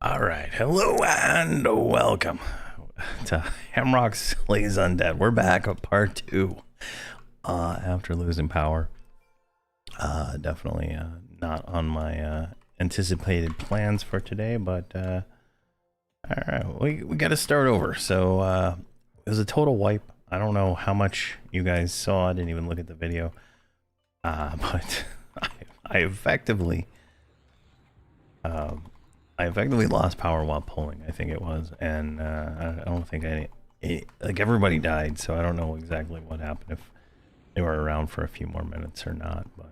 All right, hello and welcome to Hamrok Slays Undead. We're back at part 2 after losing power. Definitely not on my anticipated plans for today, but all right, we got to start over. So it was a total wipe. I don't know how much you guys saw. I didn't even look at the video, but I effectively lost power while pulling, I think it was, and I don't think like everybody died, so I don't know exactly what happened, if they were around for a few more minutes or not, but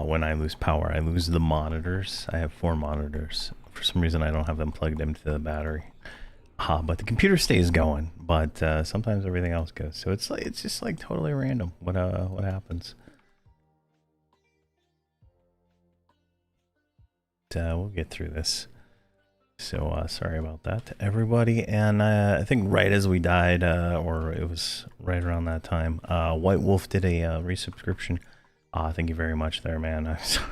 when I lose power, I lose the monitors. I have 4 monitors. For some reason, I don't have them plugged into the battery. But the computer stays going, but sometimes everything else goes, so it's just like totally random what happens. We'll get through this. So sorry about that to everybody. And I think right as we died, or it was right around that time, White Wolf did a resubscription. Thank you very much there, man. I'm sorry.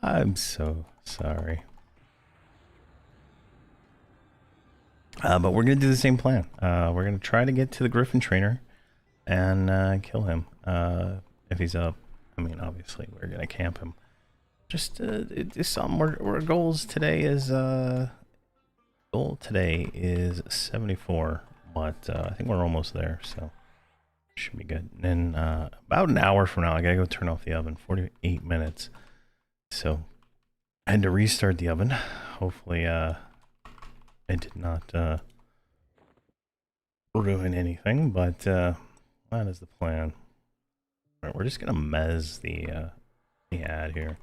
I'm so sorry. But we're gonna do the same plan. We're gonna try to get to the Griffin trainer and kill him if he's up. I mean, obviously we're gonna camp him. Just it's something. Our goals today is goal today is 74, but I think we're almost there, so should be good. And then about an hour from now, I gotta go turn off the oven. 48 minutes. So I had to restart the oven. Hopefully, I did not ruin anything, but that is the plan. All right, we're just gonna mez the ad here.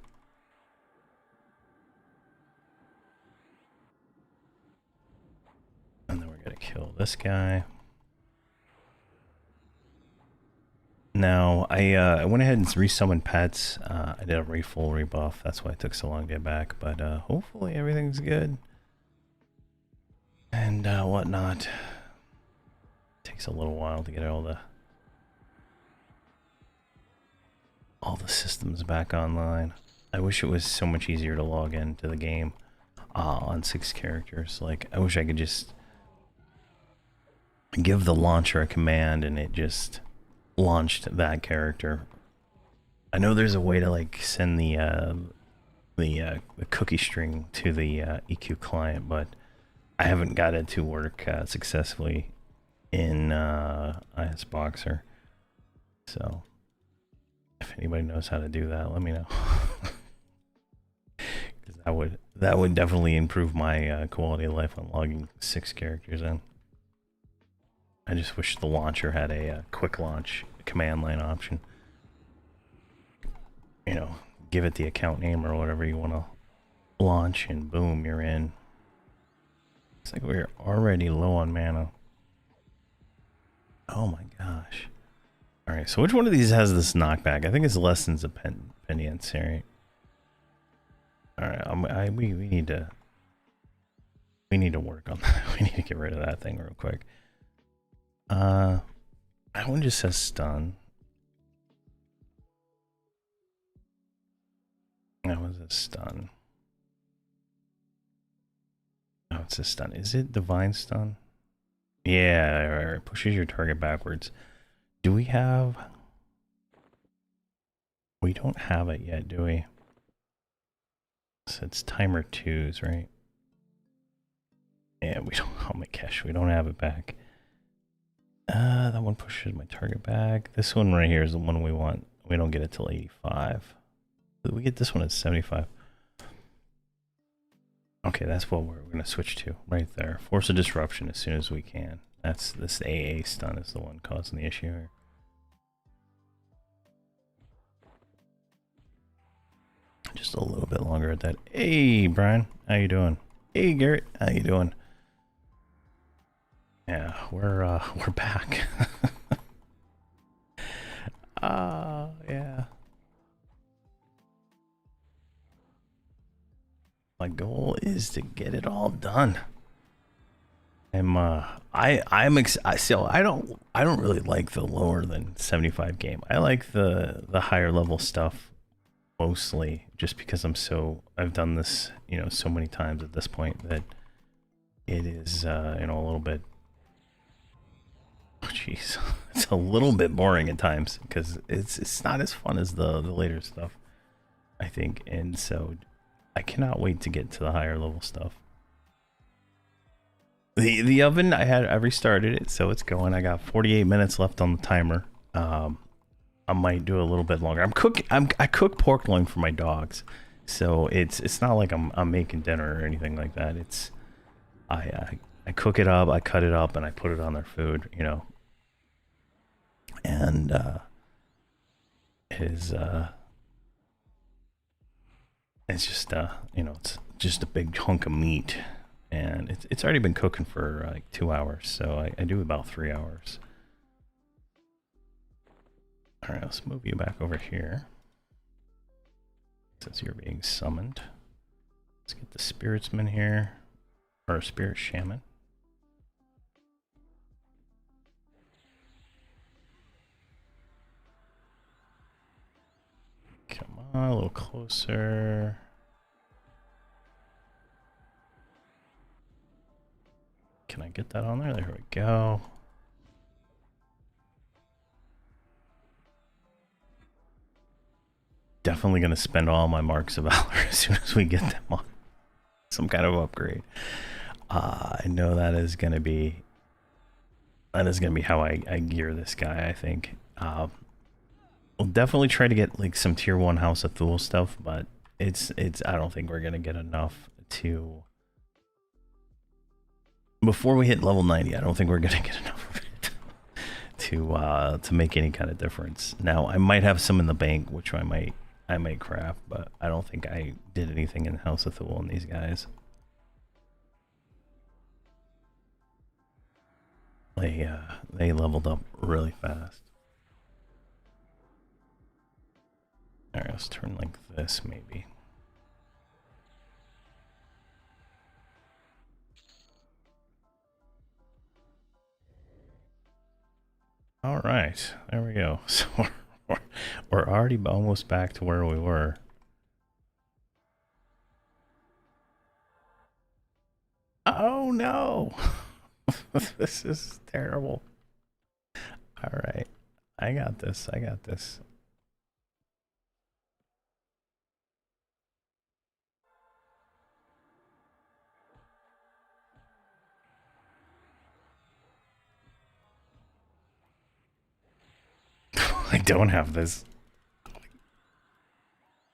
And then we're gonna kill this guy. Now, I went ahead and resummoned pets. I did a full rebuff. That's why it took so long to get back. But hopefully everything's good. And whatnot. Takes a little while to get all the systems back online. I wish it was so much easier to log into the game on 6 characters. Like, I wish I could just give the launcher a command and it just launched that character. I know there's a way to like send the cookie string to the EQ client, but I haven't got it to work successfully in ISBoxer. So if anybody knows how to do that, let me know. Because that would definitely improve my quality of life on logging 6 characters in. I just wish the launcher had a quick launch command line option. You know, give it the account name or whatever you want to launch, and boom, you're in. It's like we're already low on mana. Oh my gosh. Alright, so which one of these has this knockback? I think it's Lessons of Penitence, right? Alright, we need to work on that. We need to get rid of that thing real quick. That one just says stun. That was a stun. Oh, it's a stun. Is it divine stun? Yeah, right. Pushes your target backwards. Do we have... We don't have it yet, do we? So it's timer 2s, right? Yeah, we don't... Oh my gosh, we don't have it back. That one pushes my target back. This one right here is the one we want. We don't get it till 85. We get this one at 75. Okay, that's what we're going to switch to right there. Force a disruption as soon as we can. That's this AA stun is the one causing the issue here. Just a little bit longer at that. Hey, Brian, how you doing? Hey, Garrett, how you doing? Yeah, we're back. Yeah. My goal is to get it all done. So I don't really like the lower than 75 game. I like the higher level stuff mostly just because I've done this, you know, so many times at this point that it is, you know, a little bit, oh jeez, it's a little bit boring at times because it's not as fun as the later stuff, I think. And so I cannot wait to get to the higher level stuff. The oven, I restarted it, so it's going. I got 48 minutes left on the timer. I might do a little bit longer. I cook pork loin for my dogs, so it's not like I'm making dinner or anything like that. It's I cook it up, I cut it up, and I put it on their food, you know. And it's just you know, it's just a big hunk of meat, and it's already been cooking for like 2 hours, so I do about 3 hours. All right, let's move you back over here since you're being summoned. Let's get the spiritsman here, or spirit shaman. Come on, a little closer. Can I get that on there? There we go. Definitely going to spend all my marks of valor as soon as we get them on some kind of upgrade. I know that is going to be how I gear this guy, I think. We'll definitely try to get like some tier 1 House of Thule stuff, but it's I don't think we're going to get enough to, before we hit level 90, I don't think we're going to get enough of it to make any kind of difference. Now, I might have some in the bank, which I might craft, but I don't think I did anything in House of Thule on these guys. They leveled up really fast. All right, let's turn like this maybe. All right, there we go. So we're already almost back to where we were. Oh no! This is terrible. All right, I got this. I got this. I don't have this.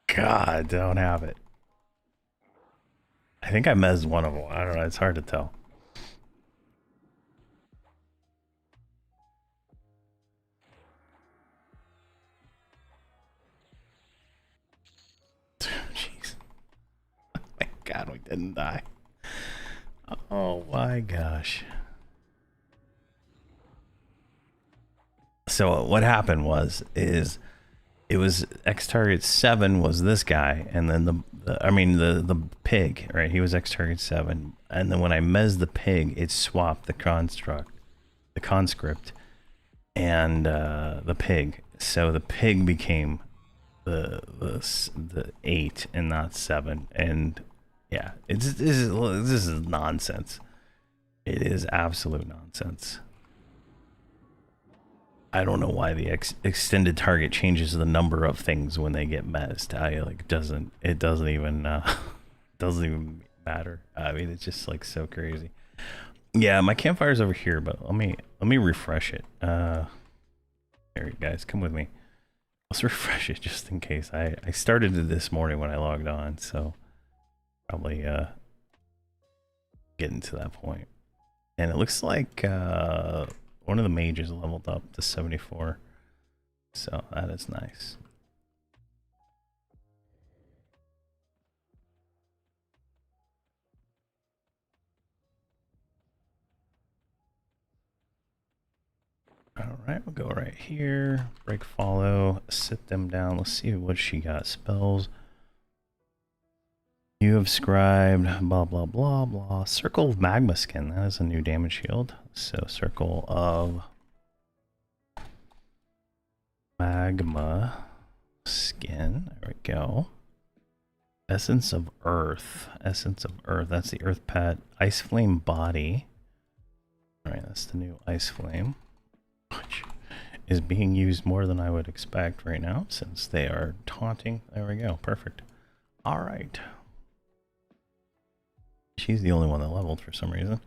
God, I don't have it. I think I mezzed one of them. I don't know. It's hard to tell. Jeez. Thank God we didn't die. Oh my gosh. So what happened is it was X target 7 was this guy, and then the pig, right? He was X target 7, and then when I mezzed the pig, it swapped the conscript, and the pig. So the pig became the 8 and not 7, and yeah, this is nonsense. It is absolute nonsense. I don't know why the extended target changes the number of things when they get mezzed. It doesn't even doesn't even matter. I mean, it's just like so crazy. Yeah, my campfire's over here, but let me refresh it. Here, guys, come with me. Let's refresh it just in case. I started it this morning when I logged on, so probably getting to that point. And it looks like one of the mages leveled up to 74, so that is nice. All right, we'll go right here, break follow, sit them down. Let's see what she got. Spells. You have scribed, blah, blah, blah, blah. Circle of Magma Skin. That is a new damage shield. So, Circle of Magma skin. There we go. Essence of Earth. Essence of Earth. That's the Earth pet. Ice Flame body. Alright, that's the new Ice Flame. Which is being used more than I would expect right now, since they are taunting. There we go. Perfect. Alright. She's the only one that leveled for some reason.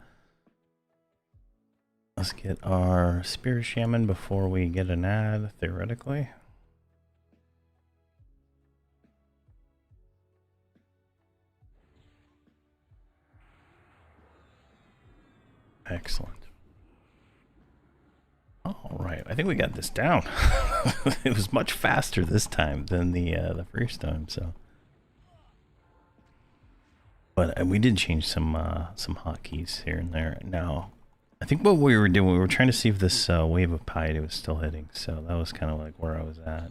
Let's get our Spear Shaman before we get an ad, theoretically. Excellent. All right, I think we got this down. It was much faster this time than the first time, so. But we did change some hotkeys here and there. Now, I think what we were doing, we were trying to see if this wave of piety was still hitting. So that was kind of like where I was at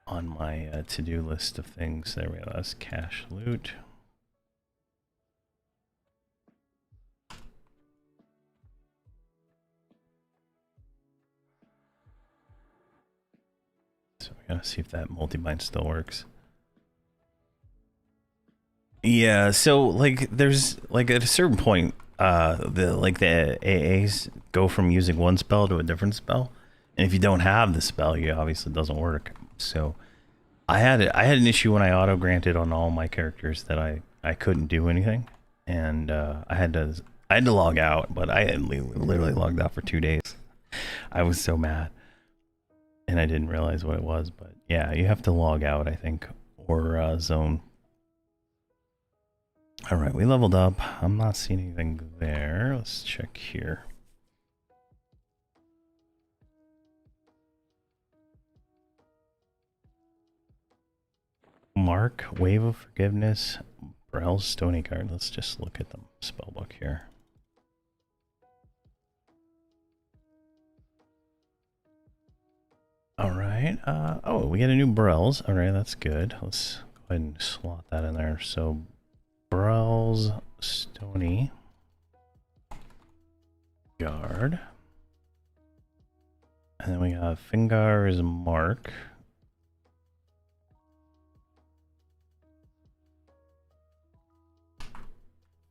on my to-do list of things. There we go. That's cash loot. So we gotta see if that multi-bind still works. Yeah, so like there's like at a certain point, the AAs go from using one spell to a different spell, and if you don't have the spell, it obviously doesn't work. So I had an issue when I auto granted on all my characters that I couldn't do anything, and I had to log out, but I had literally logged out for 2 days. I was so mad, and I didn't realize what it was. But yeah, you have to log out, I think, or zone. All right, we leveled up. I'm not seeing anything there. Let's check here. Mark, Wave of Forgiveness, Brel's Stony Guard. Let's just look at the spellbook here. All right. Oh, we get a new Brel's. All right, that's good. Let's go ahead and slot that in there. So Brel's Stony Guard. And then we have Fingar's Mark.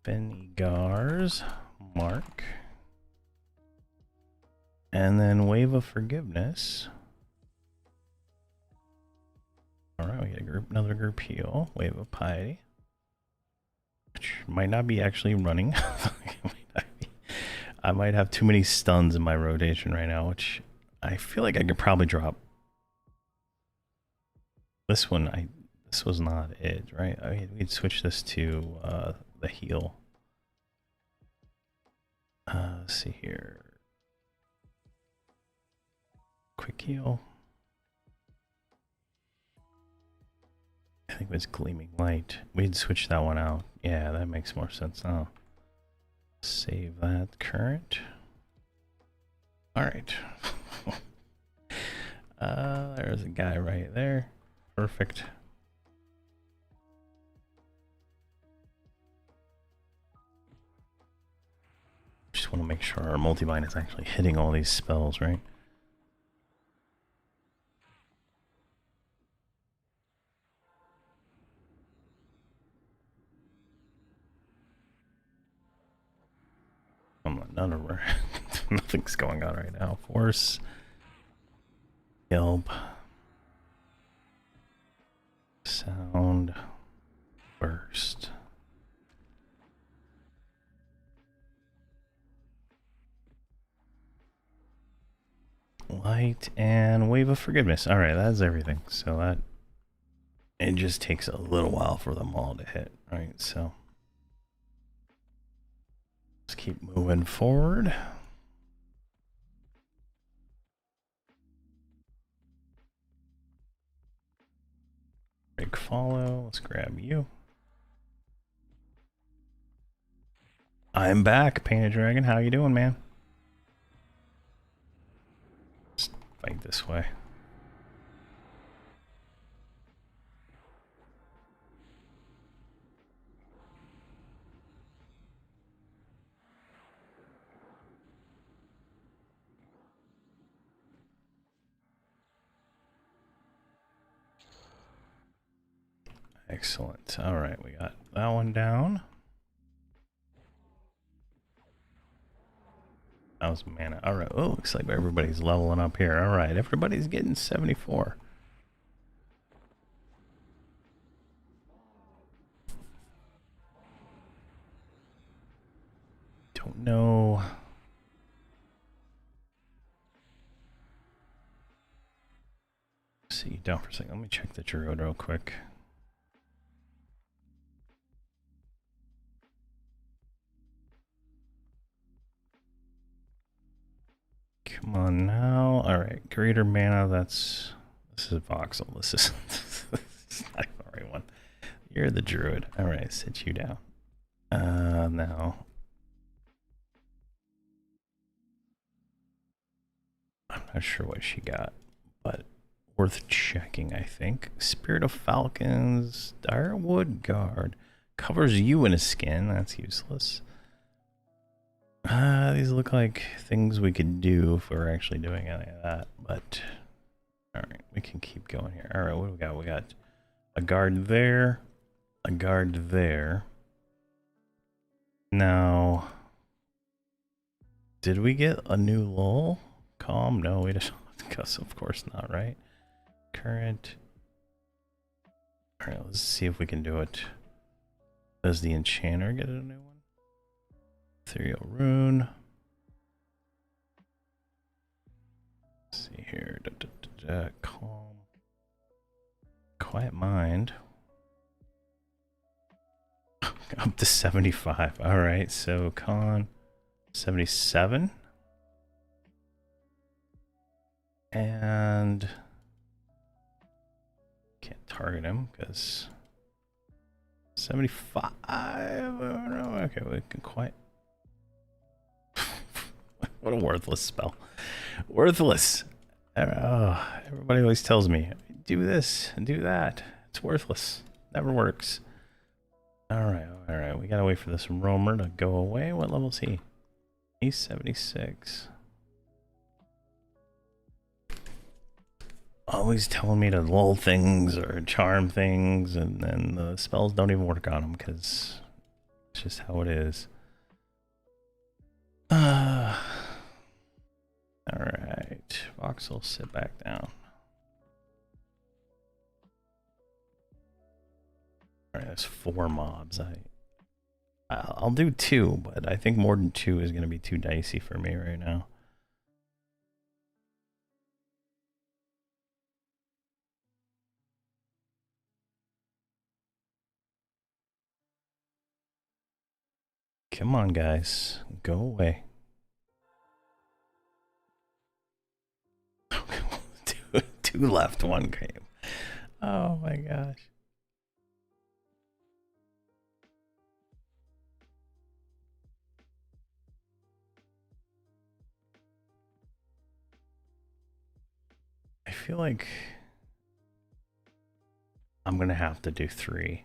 Fingar's Mark. And then Wave of Forgiveness. Alright, we get another group heal. Wave of Piety. Which might not be actually running. I might have too many stuns in my rotation right now, which I feel like I could probably drop. This one, this was not it, right? I mean, we'd switch this to the heal. Let's see here. Quick heal. I think it was Gleaming Light. We'd switch that one out. Yeah, that makes more sense now. Save that current. Alright. There's a guy right there. Perfect. Just want to make sure our multi-bind is actually hitting all these spells, right? None of our nothing's going on right now. Force, Yelp, Sound, Burst. Light and Wave of Forgiveness. All right, that's everything. So that it just takes a little while for them all to hit, right? So let's keep moving forward. Big follow. Let's grab you. I'm back, Painted Dragon. How you doing, man? Let's fight this way. Excellent. All right, we got that one down. That was mana. All right. Oh, looks like everybody's leveling up here. All right, everybody's getting 74. Don't know. See you down for a second. Let me check the druid real quick. Come on now. All right, greater mana. This is voxel. This is, this is not the right one. You're the druid. All right, sit you down. Now I'm not sure what she got, but worth checking, I think. Spirit of Falcons, Direwood Guard. Covers you in a skin. That's useless. These look like things we could do if we were actually doing any of that, but alright, we can keep going here. Alright, what do we got? We got a guard there, a guard there. Now, did we get a new lull? Calm? No, we just, because of course not, right? Current. Alright, let's see if we can do it. Does the enchanter get a new one? Ethereal rune. Let's see here. Calm. Quiet mind. Up to 75. Alright, so con 77. And can't target him because 75. Okay, we can quite. What a worthless spell. Worthless. Oh, everybody always tells me, do this and do that. It's worthless. Never works. Alright. We gotta wait for this roamer to go away. What level is he? He's 76. Always telling me to lull things or charm things, and then the spells don't even work on them because it's just how it is. Alright, Voxel, sit back down. Alright, there's 4 mobs. I'll do 2, but I think more than 2 is going to be too dicey for me right now. Come on, guys. Go away. two left, 1 game. Oh my gosh. I feel like I'm gonna have to do 3.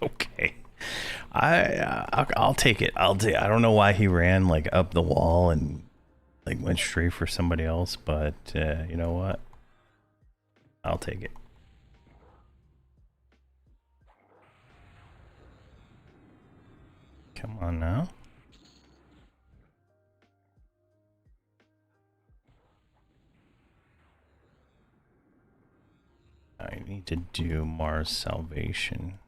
Okay. I'll take it. I don't know why he ran like up the wall and like went straight for somebody else, but you know what? I'll take it. Come on now. I need to do Mars Salvation.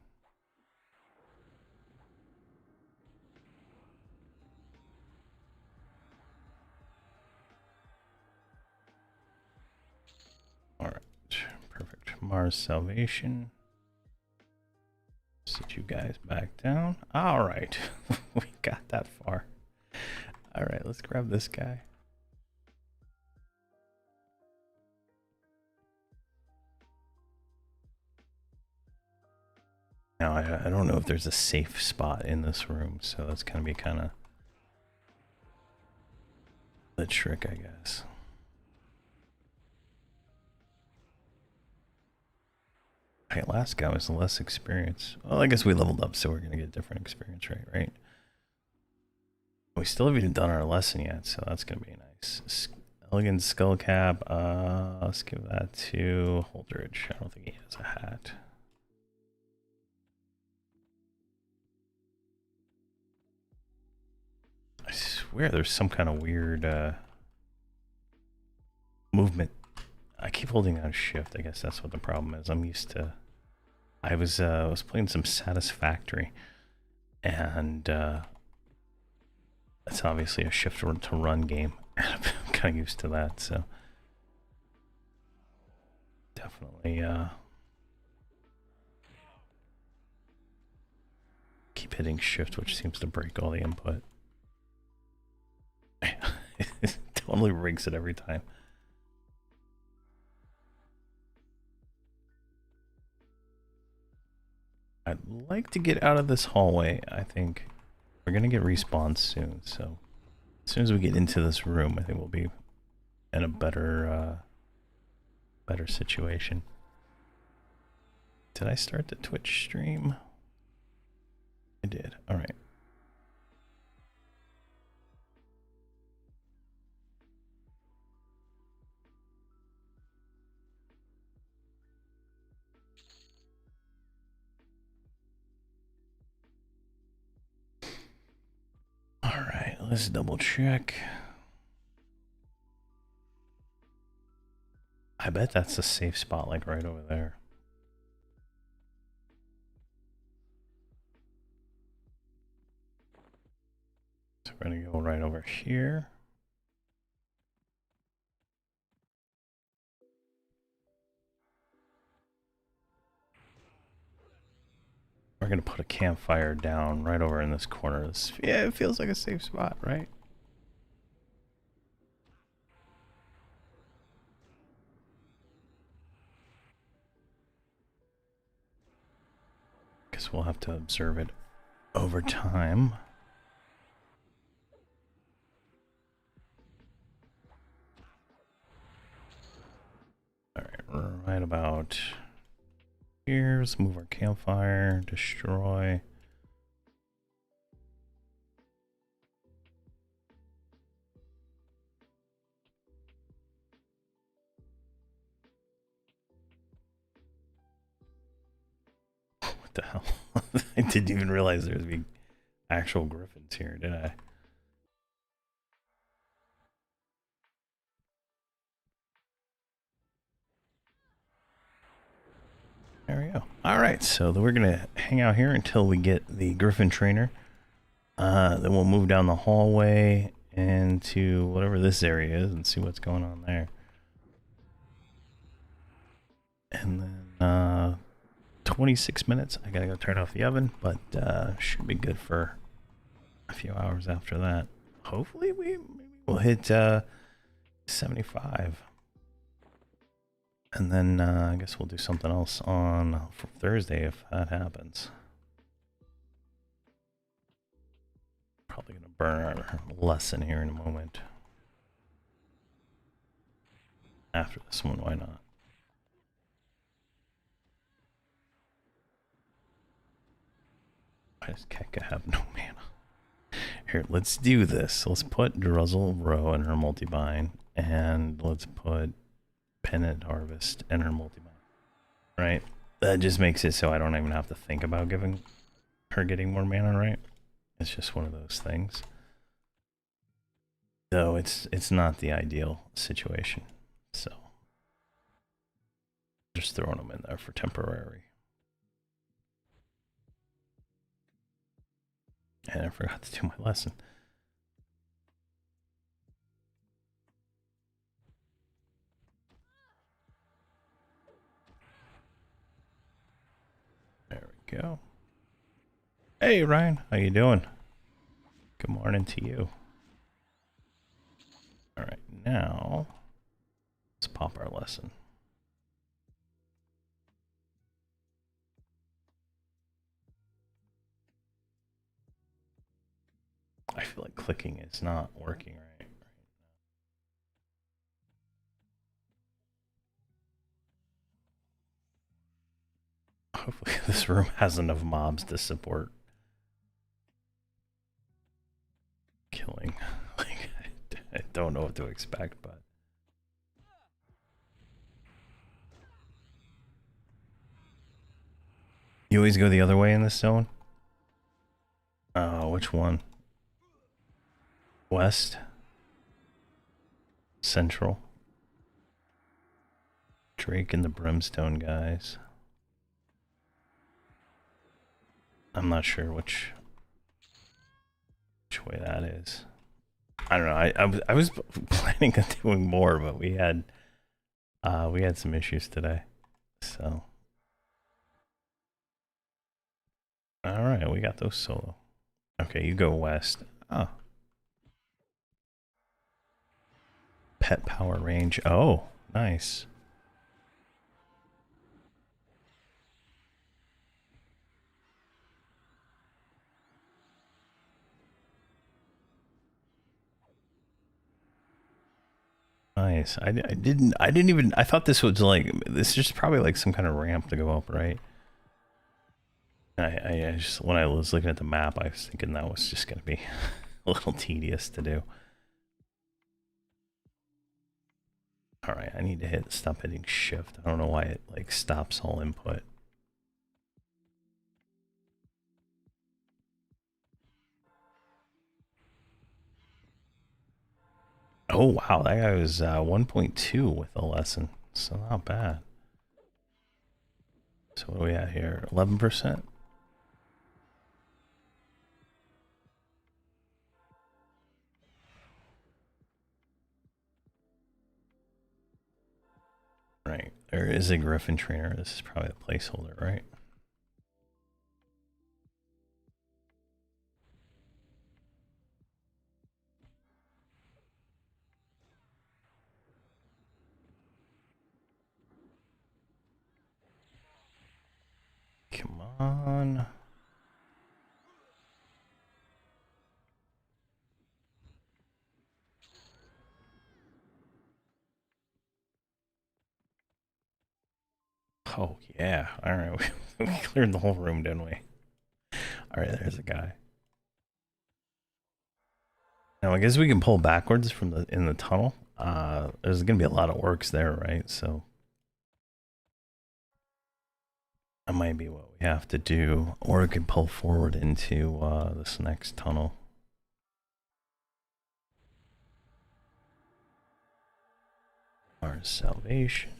Alright, perfect. Mars Salvation. Sit you guys back down. Alright, we got that far. Alright, let's grab this guy. Now, I don't know if there's a safe spot in this room, so that's going to be kind of the trick, I guess. Okay, last guy was less experience. Well, I guess we leveled up, so we're going to get different experience rate, right? We still haven't even done our lesson yet, so that's going to be nice. Elegant skull cap. Let's give that to Holdridge. I don't think he has a hat. I swear there's some kind of weird movement. I keep holding on shift. I guess that's what the problem is. I'm used to. I was playing some Satisfactory, and it's obviously a shift to run game. I'm kind of used to that, so definitely keep hitting shift, which seems to break all the input. It totally rigs it every time. I'd like to get out of this hallway. I think we're gonna get respawned soon, so as soon as we get into this room, I think we'll be in a better better situation. Did I start the Twitch stream? I did. All right. All right, let's double check. I bet that's a safe spot, like right over there. So we're gonna go right over here. We're gonna put a campfire down right over in this corner. Yeah, it feels like a safe spot, right? Guess we'll have to observe it over time. Alright, right about here. Let's move our campfire, destroy. What the hell? I didn't even realize there'd be actual griffins here, did I? There we go. All right, so we're gonna hang out here until we get the griffin trainer. Then we'll move down the hallway into whatever this area is and see what's going on there. And then 26 minutes. I gotta go turn off the oven, but should be good for a few hours after that. Hopefully we'll hit 75. And then I guess we'll do something else on for Thursday if that happens. Probably gonna burn our lesson here in a moment. After this one, why not? Why does Keka have no mana? Here, let's do this. Let's put Druzzle Row in her multi-bind, and let's put Pennant Harvest in her multi-bind. Right? That just makes it so I don't even have to think about giving her getting more mana, right? It's just one of those things. Though it's not the ideal situation, so just throwing them in there for temporary. And I forgot to do my lesson. There we go. Hey Ryan, how you doing? Good morning to you. All right, now let's pop our lesson. I feel like clicking is not working right. Hopefully this room has enough mobs to support killing. Like, I don't know what to expect, but you always go the other way in this zone? Which one? West? Central? Drake and the Brimstone guys. I'm not sure which way that is. I don't know. I was planning on doing more, but we had some issues today. So all right, we got those solo. Okay, you go west. Oh. Pet power range. Oh, nice. Nice. I didn't even, I thought this was like, this is just probably like some kind of ramp to go up, right? I just, when I was looking at the map, I was thinking that was just going to be a little tedious to do. All right, I need to stop hitting shift. I don't know why it like stops all input. Oh wow, that guy was 1.2 with a lesson, so not bad. So what are we at here? 11%. Right, there is a Griffin trainer. This is probably a placeholder, right? Come on. Oh yeah, all right. We cleared the whole room, didn't we? All right, there's a guy. Now I guess we can pull backwards from in the tunnel. There's gonna be a lot of works there, right? So that might be what we have to do, or we can pull forward into this next tunnel. Our salvation.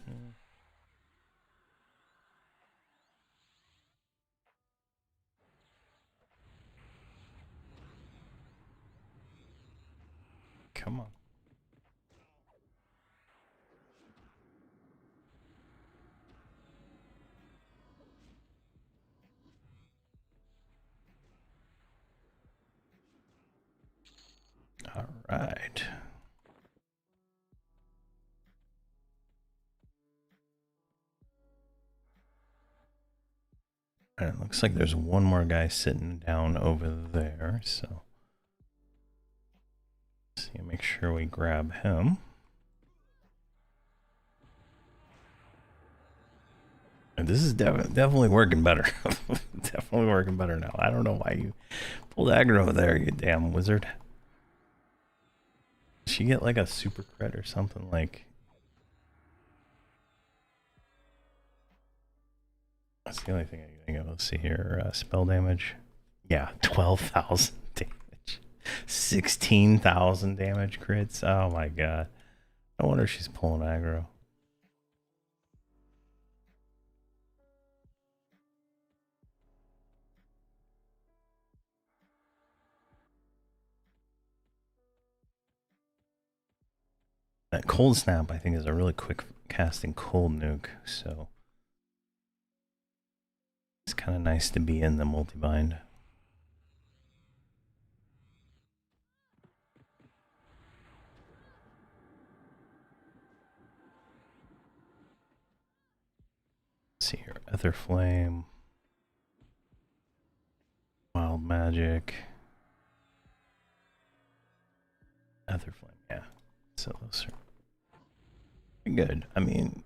Come on. All right. And it looks like there's one more guy sitting down over there, so let's see, make sure we grab him. And this is definitely working better. Definitely working better now. I don't know why you pulled aggro there, you damn wizard. Did she get like a super crit or something? Like, that's the only thing I can think of. Let's see here. Spell damage. Yeah, 12,000 damage. 16,000 damage crits. Oh my god. No wonder she's pulling aggro. That cold snap, I think, is a really quick casting cold nuke, so it's kind of nice to be in the multi-bind. Let's see here. Ether Flame. Wild Magic. Ether flame, yeah. So those are good. I mean,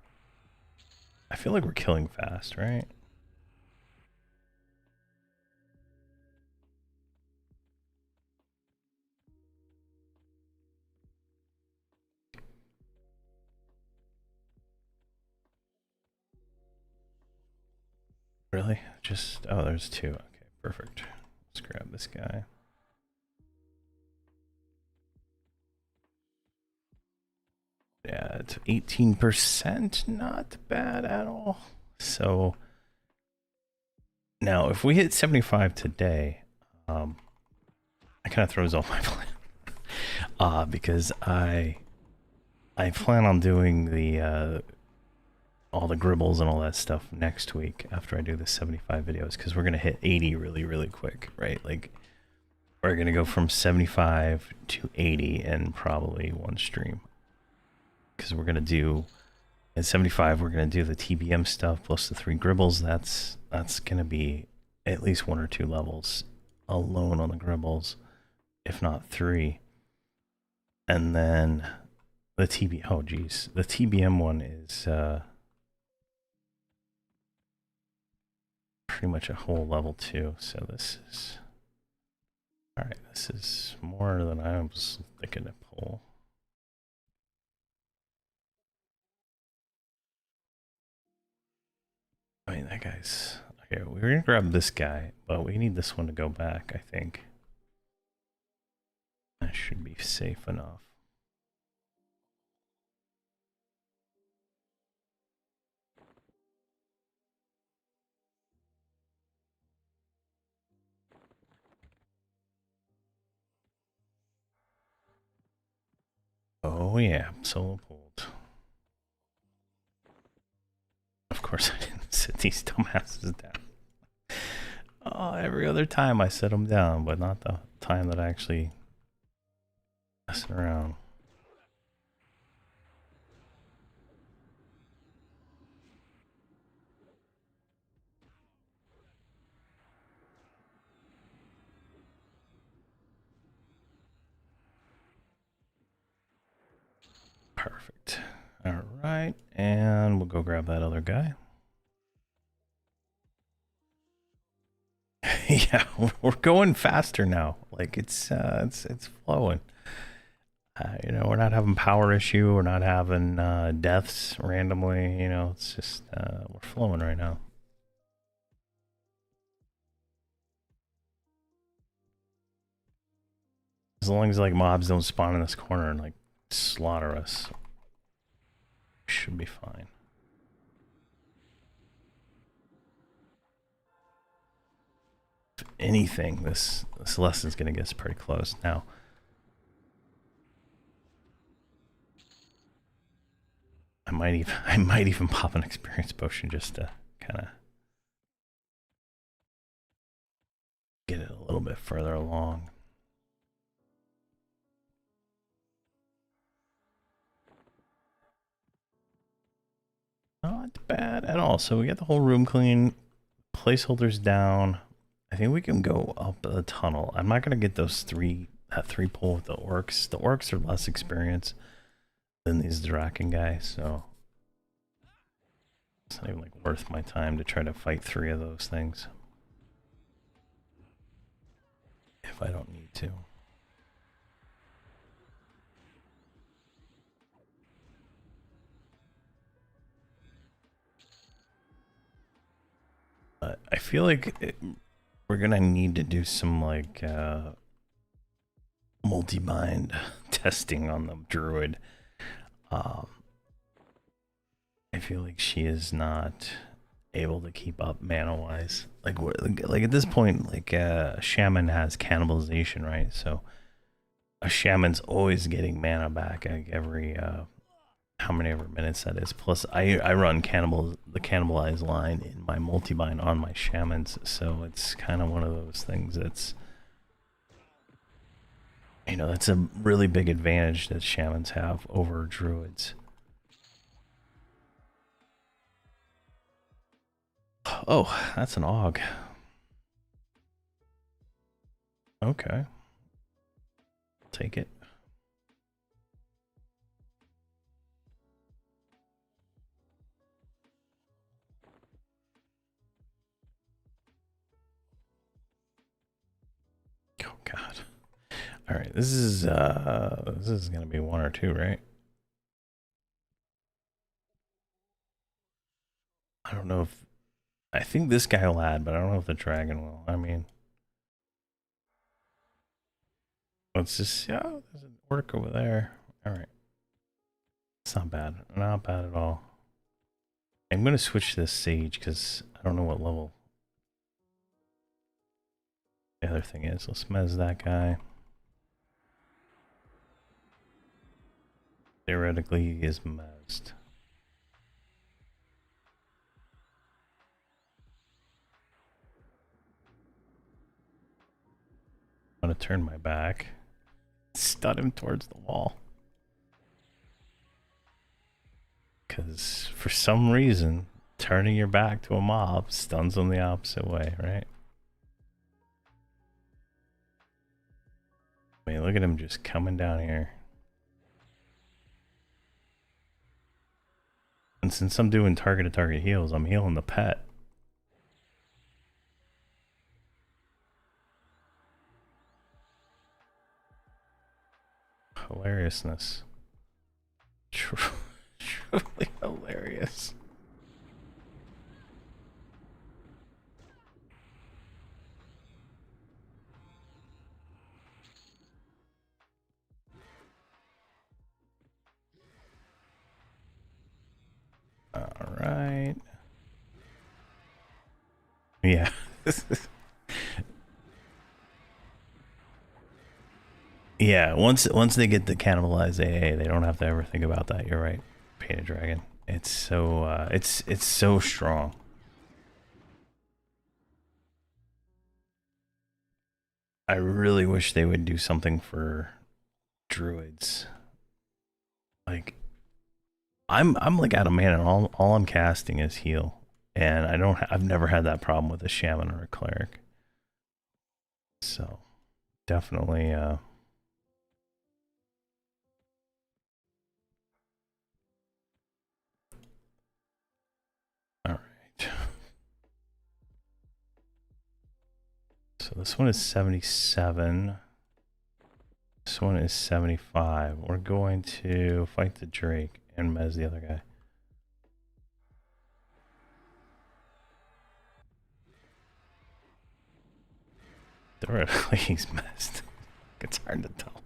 I feel like we're killing fast, right? Really? Just, oh, there's two. Okay, perfect. Let's grab this guy. Yeah, it's 18%, not bad at all. So now if we hit 75 today, it kind of throws off my plan. Because I plan on doing the all the gribbles and all that stuff next week after I do the 75 videos, because we're gonna hit 80 really quick, right? Like we're gonna go from 75 to 80 in probably one stream, because we're gonna do at 75 we're gonna do the TBM stuff plus the 3 gribbles. That's gonna be at least 1 or 2 levels alone on the gribbles, if not 3. And then the oh geez, the TBM one is pretty much a whole level 2. So this is all right. This is more than I was thinking to pull. I mean, that guy's okay. We're gonna grab this guy, but we need this one to go back. I think that should be safe enough. Oh yeah, solo pulled. Of course, I didn't sit these dumbasses down. Oh, every other time I set them down, but not the time that I actually messing around. Perfect. All right, and we'll go grab that other guy. Yeah, we're going faster now. Like it's flowing. You know, we're not having power issue. We're not having deaths randomly. You know, it's just we're flowing right now. As long as like mobs don't spawn in this corner and like slaughter us, we should be fine. If anything, this lesson's gonna get us pretty close now. I might even pop an experience potion just to kind of get it a little bit further along. Not bad at all. So we got the whole room clean, placeholders down. I think we can go up the tunnel. I'm not gonna get those that 3 pull with the orcs. The orcs are less experience than these Draken guys, so it's not even like worth my time to try to fight 3 of those things if I don't need to. But I feel like we're gonna need to do some like multi-bind testing on the druid. I feel like she is not able to keep up mana wise. Like at this point, like a shaman has cannibalization, right? So a shaman's always getting mana back like every how many ever minutes that is. Plus I run the cannibalized line in my multi-bind on my shamans, so it's kind of one of those things that's, you know, that's a really big advantage that shamans have over druids. Oh, that's an AUG. Okay. Take it. All right, this is gonna be 1 or 2, right? I don't know if I think this guy will add, but I don't know if the dragon will. I mean, let's just see how does it work over there. All right, it's not bad, not bad at all. I'm gonna switch to this sage because I don't know what level the other thing is. Let's mez that guy. Theoretically, he is mezzed. I'm gonna turn my back, stun him towards the wall. Because for some reason, turning your back to a mob stuns them the opposite way, right? I mean, look at him just coming down here. And since I'm doing target-to-target heals, I'm healing the pet. Hilariousness. Truly hilarious. All right. Yeah. Yeah, once they get the cannibalized AA, they don't have to ever think about that. You're right. Painted Dragon. It's so it's so strong. I really wish they would do something for druids. Like I'm like out of mana and all I'm casting is heal. And I've never had that problem with a shaman or a cleric. So definitely all right. So this one is 77. This one is 75. We're going to fight the Drake and mez the other guy. Theoretically, he's messed. It's hard to tell.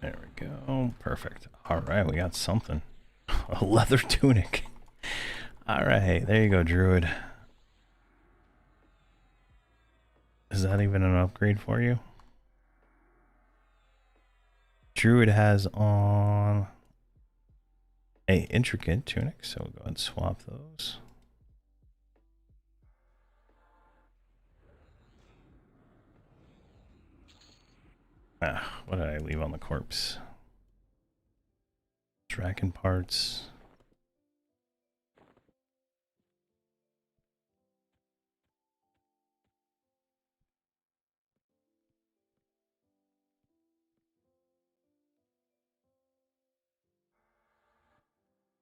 There we go. Perfect. All right, we got something. A leather tunic. All right, there you go, Druid. Is that even an upgrade for you? Druid has on a intricate tunic, so we'll go ahead and swap those. Ah, what did I leave on the corpse? Dragon parts.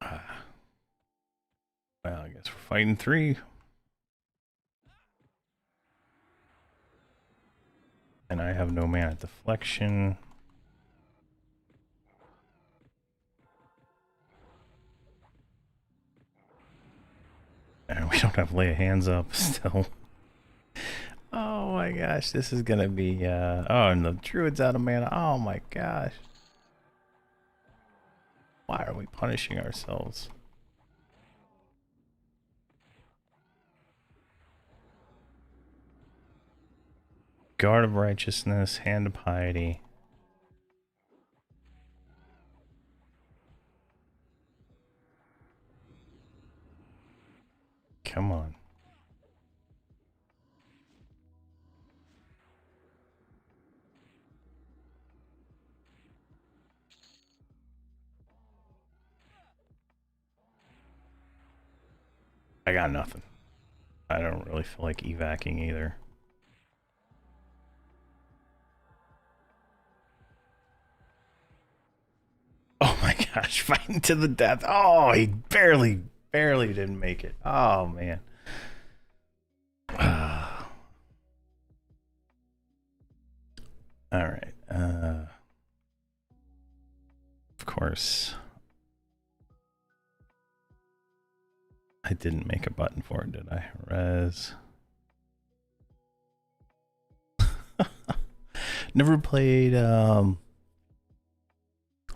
Ah. Well, I guess we're fighting 3. And I have no mana deflection. And we don't have lay of hands up still. Oh my gosh, this is gonna be oh, and the druid's out of mana. Oh my gosh. Why are we punishing ourselves? Guard of Righteousness, Hand of Piety. Come on. I got nothing. I don't really feel like evacing either. Oh my gosh, fighting to the death. Oh, he barely didn't make it. Oh man. All right. Of course. I didn't make a button for it, did I? Res. Never played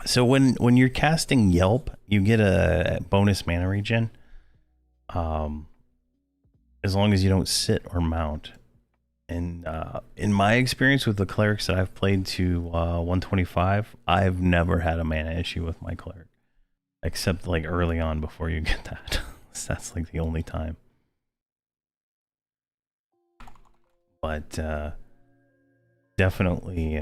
so when you're casting Yelp, you get a bonus mana regen. As long as you don't sit or mount. And in my experience with the clerics that I've played to 125, I've never had a mana issue with my cleric. Except like early on before you get that. That's like the only time. But definitely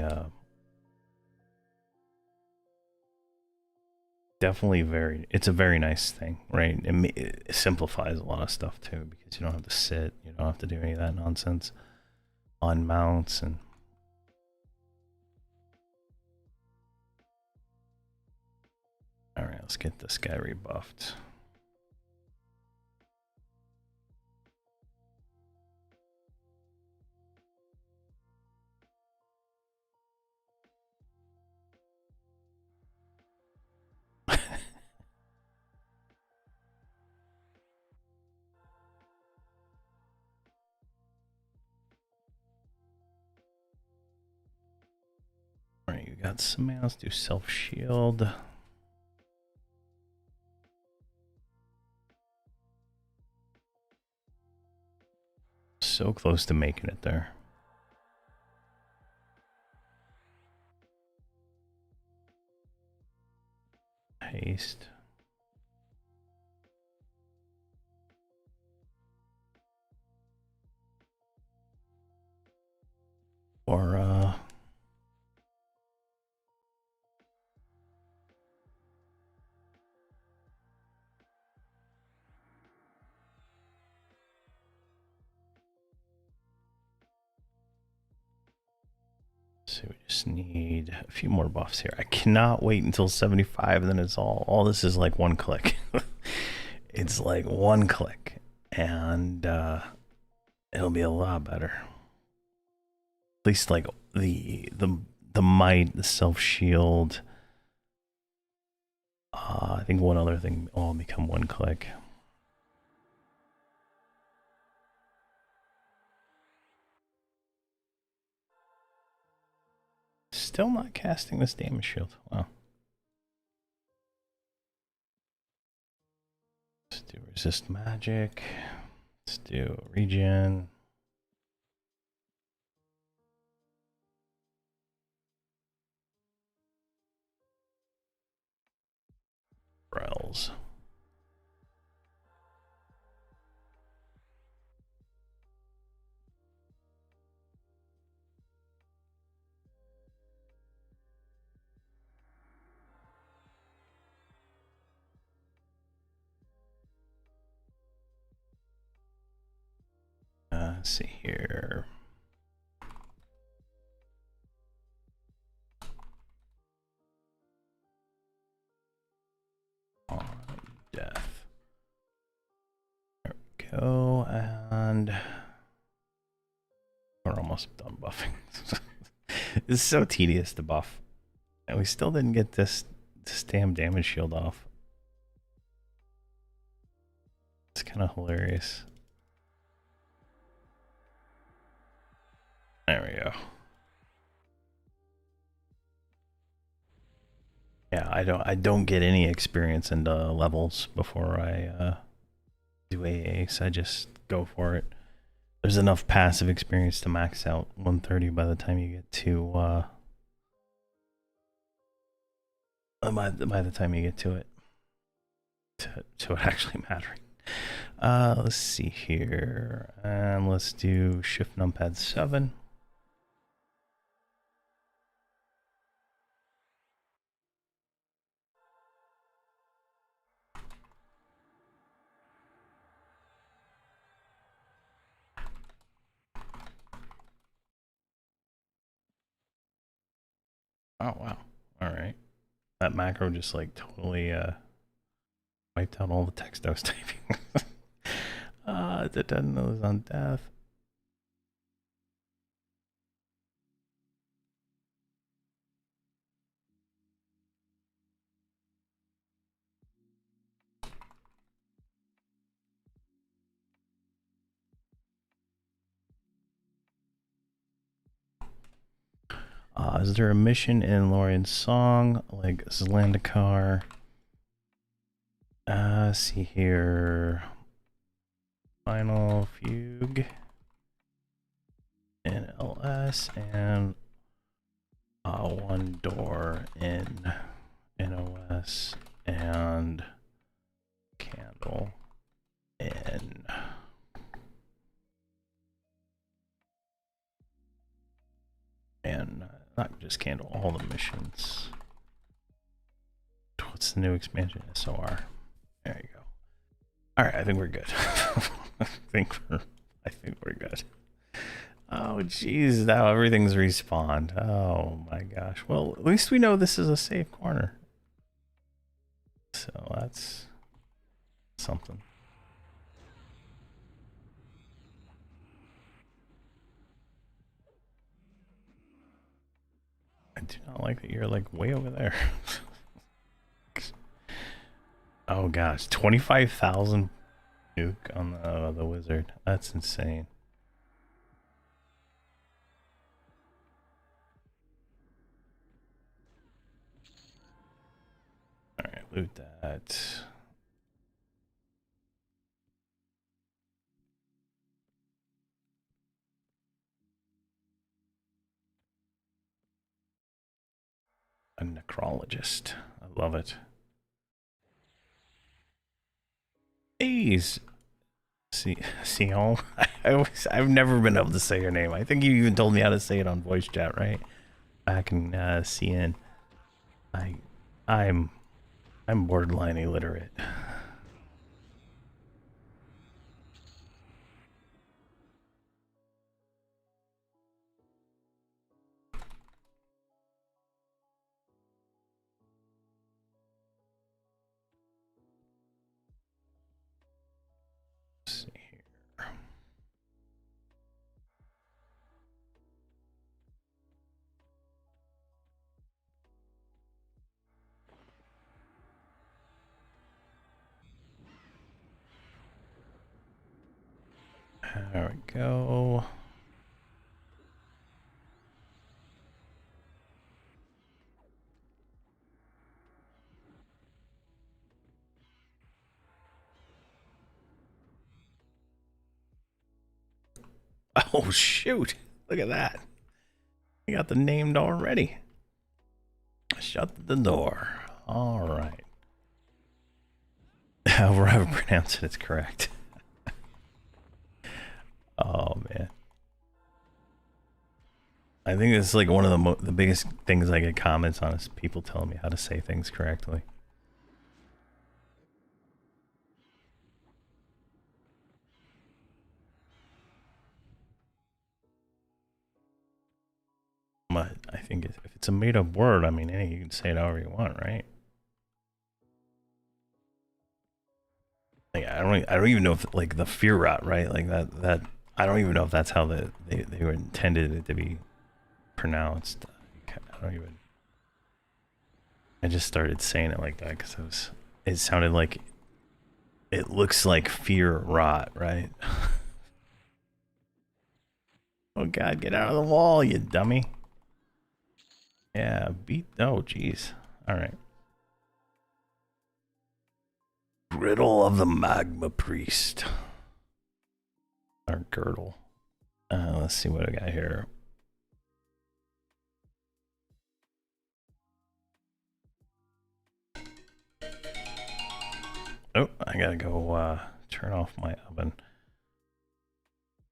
it's a very nice thing, right? It simplifies a lot of stuff too, because you don't have to sit, you don't have to do any of that nonsense on mounts. And all right, let's get this guy rebuffed. Alright, you got some mana. Let's do self-shield. So close to making it there. Haste. Or so we just need a few more buffs here. I cannot wait until 75, and then it's all this is like one click. It's like one click, and it'll be a lot better. At least like the might, the self shield. I think one other thing all become one click. Still not casting this damage shield. Wow. Let's do resist magic. Let's do regen. Brels. Let's see here. On death. There we go, and we're almost done buffing. This is so tedious to buff, and we still didn't get this damn damage shield off. It's kind of hilarious. There we go. Yeah, I don't get any experience into levels before I do AA, so I just go for it. There's enough passive experience to max out 130 by the time you get to by the time you get to it to it actually mattering. Let's see here, and let's do shift numpad 7. Oh, wow. All right. That macro just like totally wiped out all the text I was typing. It doesn't know it's on death. Is there a mission in Lorian's song like Zlandikar? See here. Final Fugue in LS and one door in NOS and candle in and not just candle, all the missions. What's the new expansion? SOR. There you go. All right, I think we're good. I think we're good. Oh jeez, now everything's respawned. Oh my gosh. Well, at least we know this is a safe corner. So that's something. I do not like that you're like way over there. Oh gosh, 25,000 nuke on the wizard. That's insane. All right, loot that. A necrologist. I love it. Ease. Sion. I've never been able to say your name. I think you even told me how to say it on voice chat, right? Back in CN. I'm borderline illiterate. Let's see here. There we go. Oh shoot! Look at that. We got the named already. Shut the door. All right. However I pronounce it, it's correct. Oh man. I think it's like one of the biggest things I get comments on is people telling me how to say things correctly. But I think if it's a made-up word, I mean, hey, you can say it however you want, right? Like, I don't even know if like the fear rot, right? Like that I don't even know if that's how they were intended it to be pronounced. I don't even. I just started saying it like that because it sounded like it looks like fear rot, right? Oh God, get out of the wall, you dummy. Yeah, oh jeez. All right. Riddle of the Magma Priest. Our girdle. Let's see what I got here. Oh, I gotta go turn off my oven.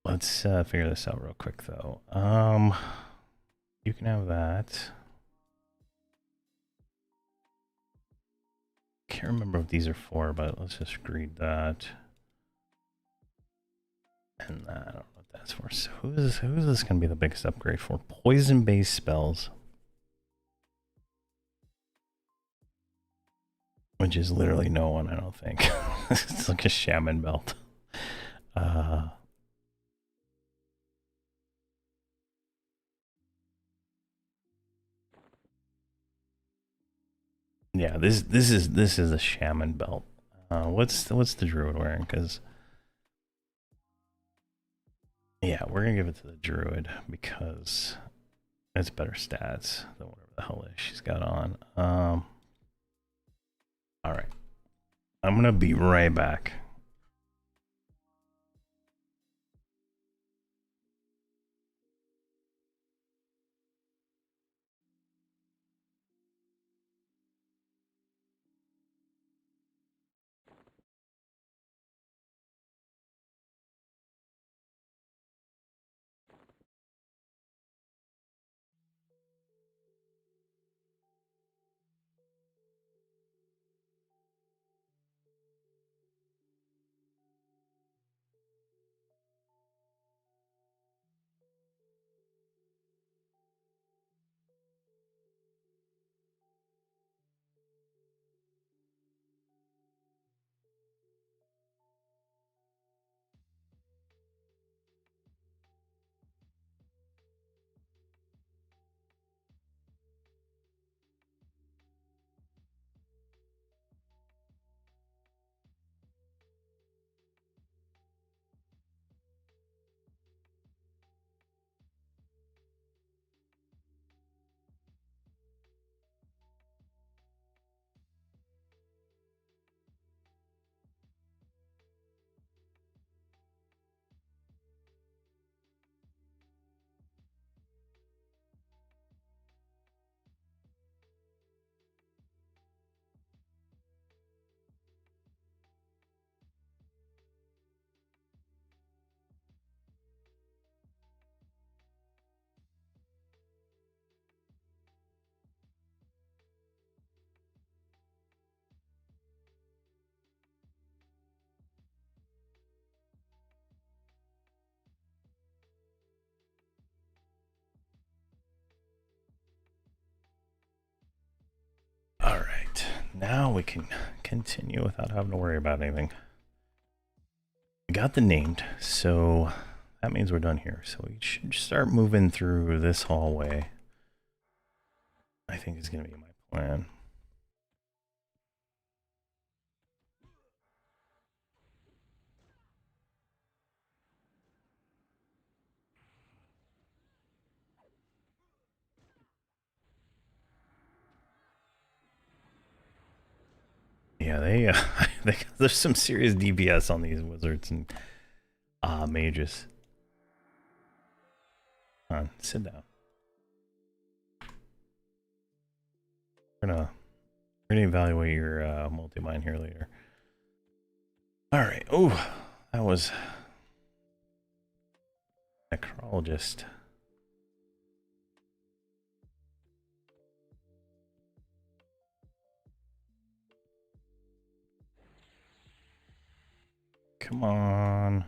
Let's figure this out real quick though. You can have that. Can't remember what these are for, but let's just read that. And I don't know what that's for. So who is this gonna be the biggest upgrade for? Poison-based spells. which is literally no one, I don't think. It's like a shaman belt. Yeah, this is a shaman belt. What's the druid wearing? Because yeah, we're gonna give it to the druid because it's better stats than whatever the hell she's got on. All right, I'm gonna be right back. All right, now we can continue without having to worry about anything. We got the named, so that means we're done here. So we should start moving through this hallway. I think is going to be my plan. Yeah, there's some serious DPS on these wizards and mages. Come on, sit down. We're gonna evaluate your multi-mine here later. All right. Oh, that was necrologist. Come on.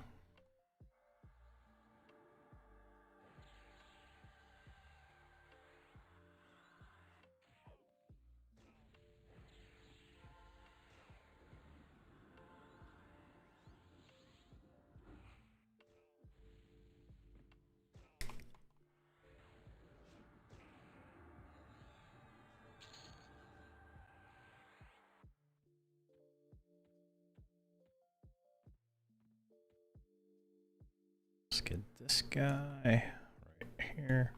Let's get this guy right here.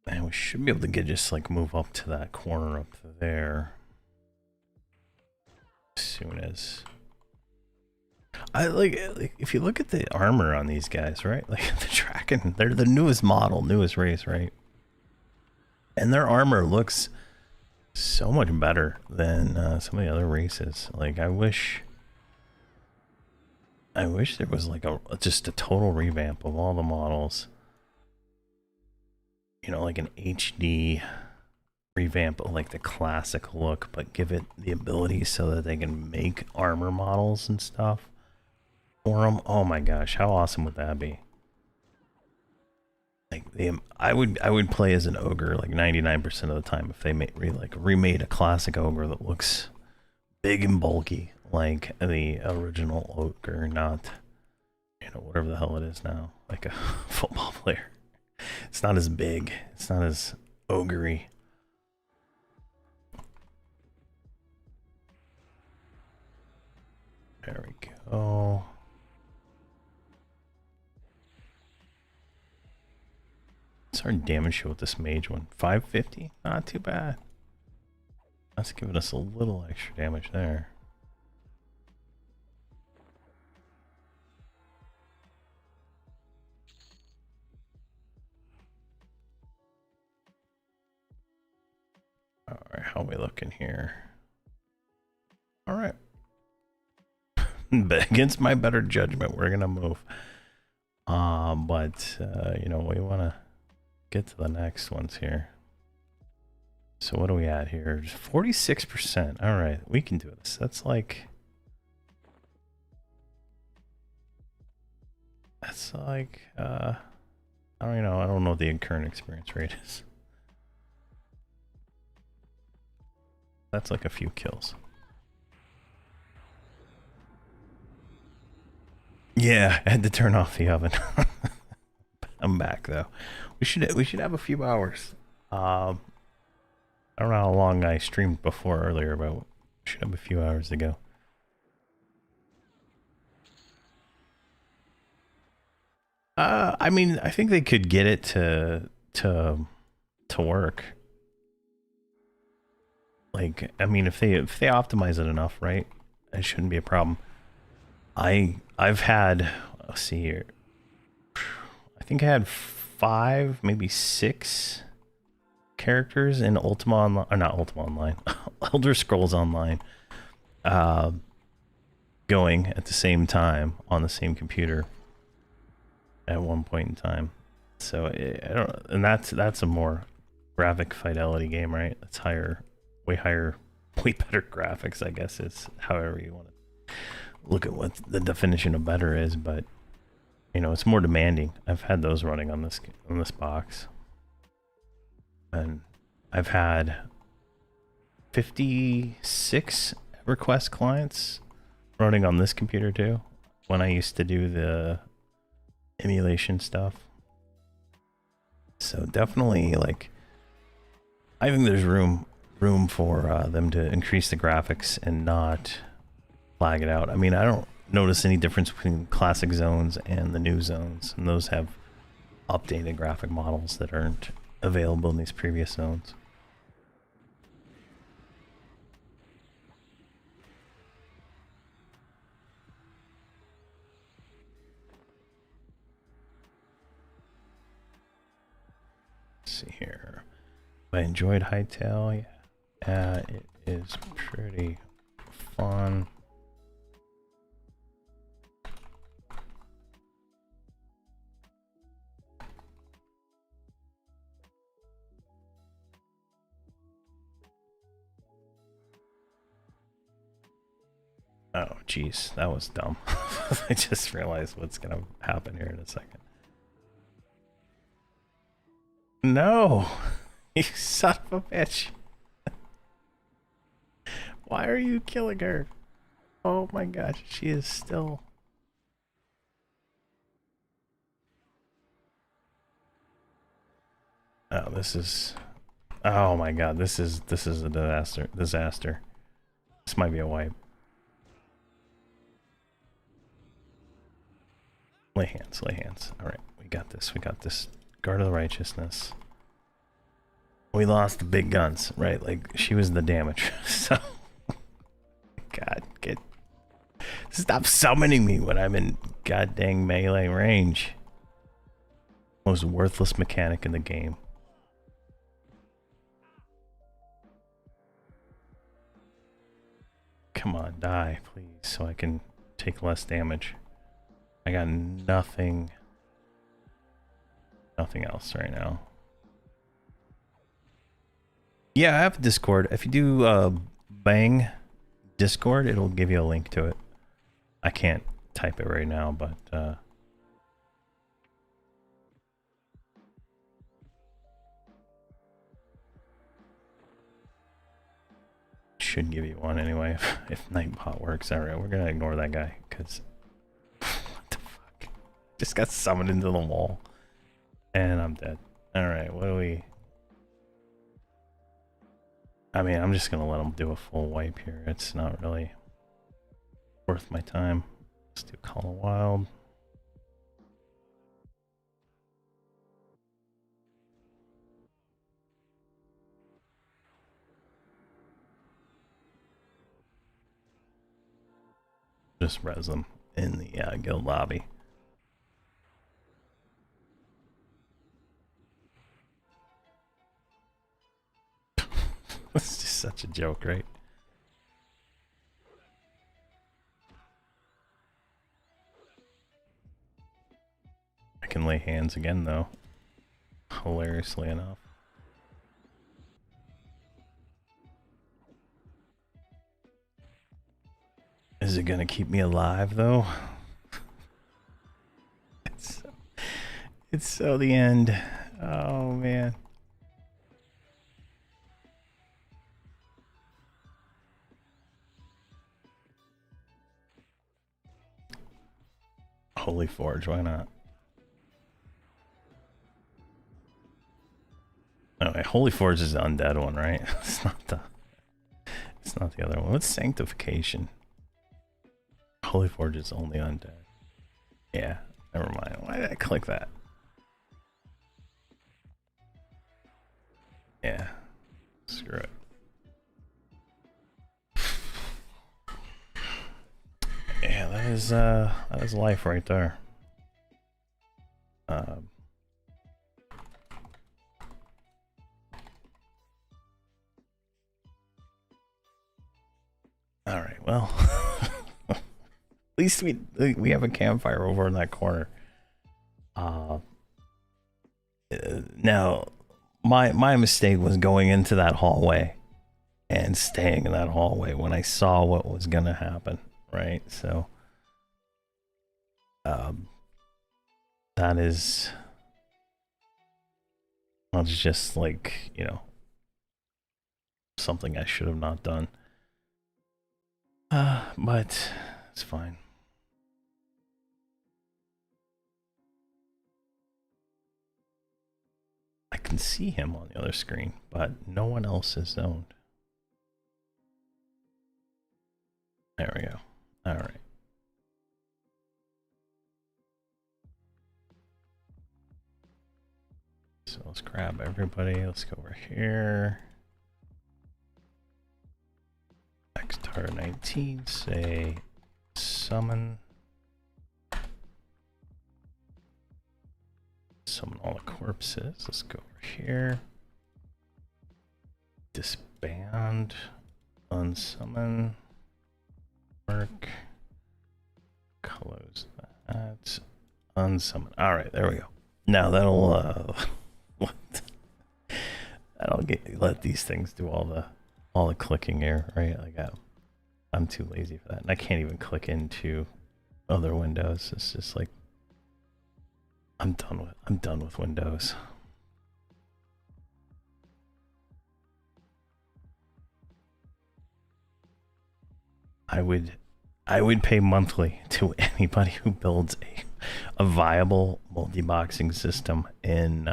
And we should be able to get just like move up to that corner up there. As soon as I like if you look at the armor on these guys, right? Like the tracking, they're the newest model, newest race, right? And their armor looks so much better than some of the other races. Like I wish there was like just a total revamp of all the models. You know, like an HD revamp of like the classic look, but give it the ability so that they can make armor models and stuff for them. Oh my gosh, how awesome would that be? Like I would play as an ogre like 99% of the time if they remade a classic ogre that looks big and bulky like the original ogre, not whatever the hell it is now, like a football player. It's not as big. It's not as ogre-y. There we go. What's our damage with this mage one? 550? Not too bad. That's giving us a little extra damage there. Alright, how are we looking here? Alright. Against my better judgment, we're gonna move. But we wanna get to the next ones here. So what are we at here? 46%. Alright, we can do this. That's like I don't know. I don't know what the current experience rate is. That's like a few kills. Yeah, I had to turn off the oven. I'm back though. We should have a few hours. I don't know how long I streamed before earlier, but we should have a few hours to go. I mean, I think they could get it to work. Like, I mean, if they optimize it enough, right? It shouldn't be a problem. I've had, let's see here. I think I had 5, maybe 6 characters in Ultima Online, or not Ultima Online, Elder Scrolls Online, going at the same time on the same computer at one point in time. So I don't, and that's a more graphic fidelity game, right? That's higher, way better graphics, I guess, is however you want to look at what the definition of better is, but it's more demanding. I've had those running on this box, and I've had 56 Everquest clients running on this computer too, when I used to do the emulation stuff. So definitely, like, I think there's room for them to increase the graphics and not flag it out. I mean, I don't notice any difference between classic zones and the new zones, and those have updated graphic models that aren't available in these previous zones. Let's see here. I enjoyed Hightail. Yeah, it is pretty fun. Oh, jeez, that was dumb. I just realized what's gonna happen here in a second. No, you son of a bitch. Why are you killing her? Oh my gosh, she is still... Oh, this is... Oh my god, this is a disaster. This might be a wipe. Lay hands, lay hands. Alright, we got this, Guard of the Righteousness. We lost the big guns, right? Like, she was the damage, so... God, stop summoning me when I'm in goddamn melee range. Most worthless mechanic in the game. Come on, die, please, so I can take less damage. I got nothing else right now. Yeah, I have Discord. If you do bang Discord, it'll give you a link to it. I can't type it right now, but should give you one anyway if Nightbot works. Alright, we're gonna ignore that guy, because... what the fuck? Just got summoned into the wall. And I'm dead. Alright, what do we... I mean, I'm just gonna let him do a full wipe here. It's not really worth my time. Let's do Call of Wild. Just res them in the guild lobby. It's just such a joke, right? I can lay hands again, though. Hilariously enough. Is it gonna keep me alive, though? It's so the end. Oh, man. Holy Forge, why not? Oh, wait, Holy Forge is the undead one, right? It's not the other one. What's Sanctification? Holy Forge is only undead. Yeah, never mind. Why did I click that? Yeah. Screw it. Yeah, that is life right there. All right, well, at least we have a campfire over in that corner. Now, my mistake was going into that hallway and staying in that hallway when I saw what was gonna happen, right? So, that's just like, you know, something I should have not done. But it's fine. I can see him on the other screen, but no one else is zoned. There we go. All right. So let's grab everybody. Let's go over here. XTAR 19, say summon. Summon all the corpses. Let's go over here. Disband. Unsummon. Work. Close that. Unsummon. Alright, there we go. Now that'll that'll let these things do all the clicking here, right? Like I'm too lazy for that. And I can't even click into other windows. It's just like I'm done with Windows. I would pay monthly to anybody who builds a viable multi-boxing system in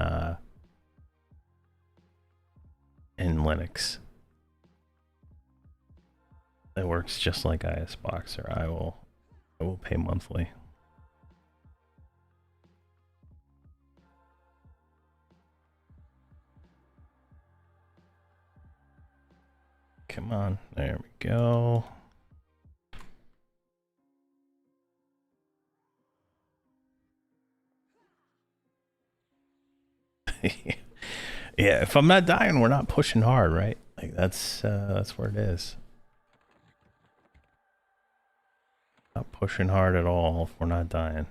Linux. It works just like IS Boxer. I will pay monthly. Come on, there we go. Yeah, if I'm not dying, we're not pushing hard, right? Like that's where it is. Not pushing hard at all if we're not dying.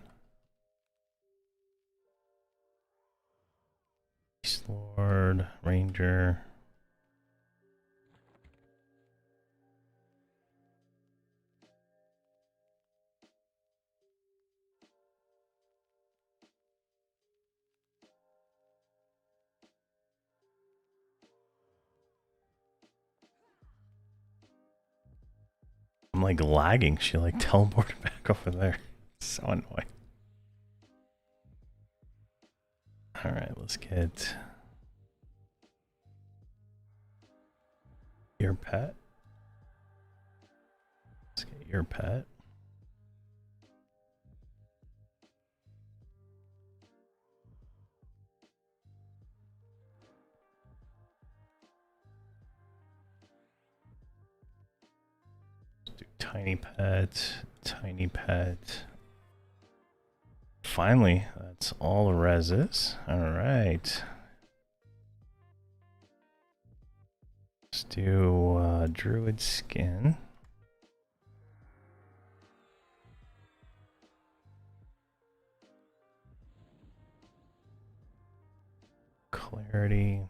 Beast Lord, Ranger. like lagging. She like teleported back over there. So annoying. Alright, let's get your pet. Let's get your pet. Let's do tiny pet, tiny pet. Finally, that's all the reses. Alright. Let's do druid skin. Clarity.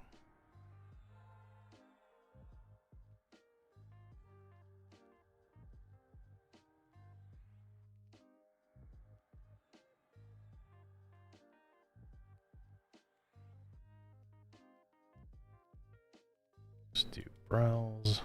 Let's do browse.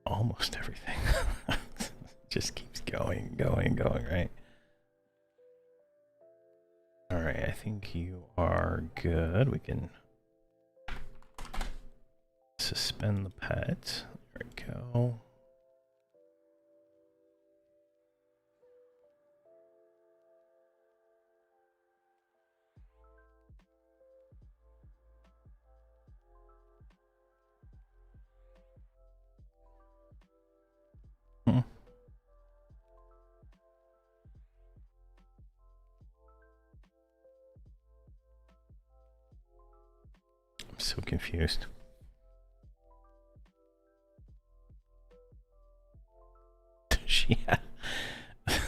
Almost everything. Just keeps going, right? Alright, I think you are good. We can suspend the pet. There we go. Hmm. I'm so confused.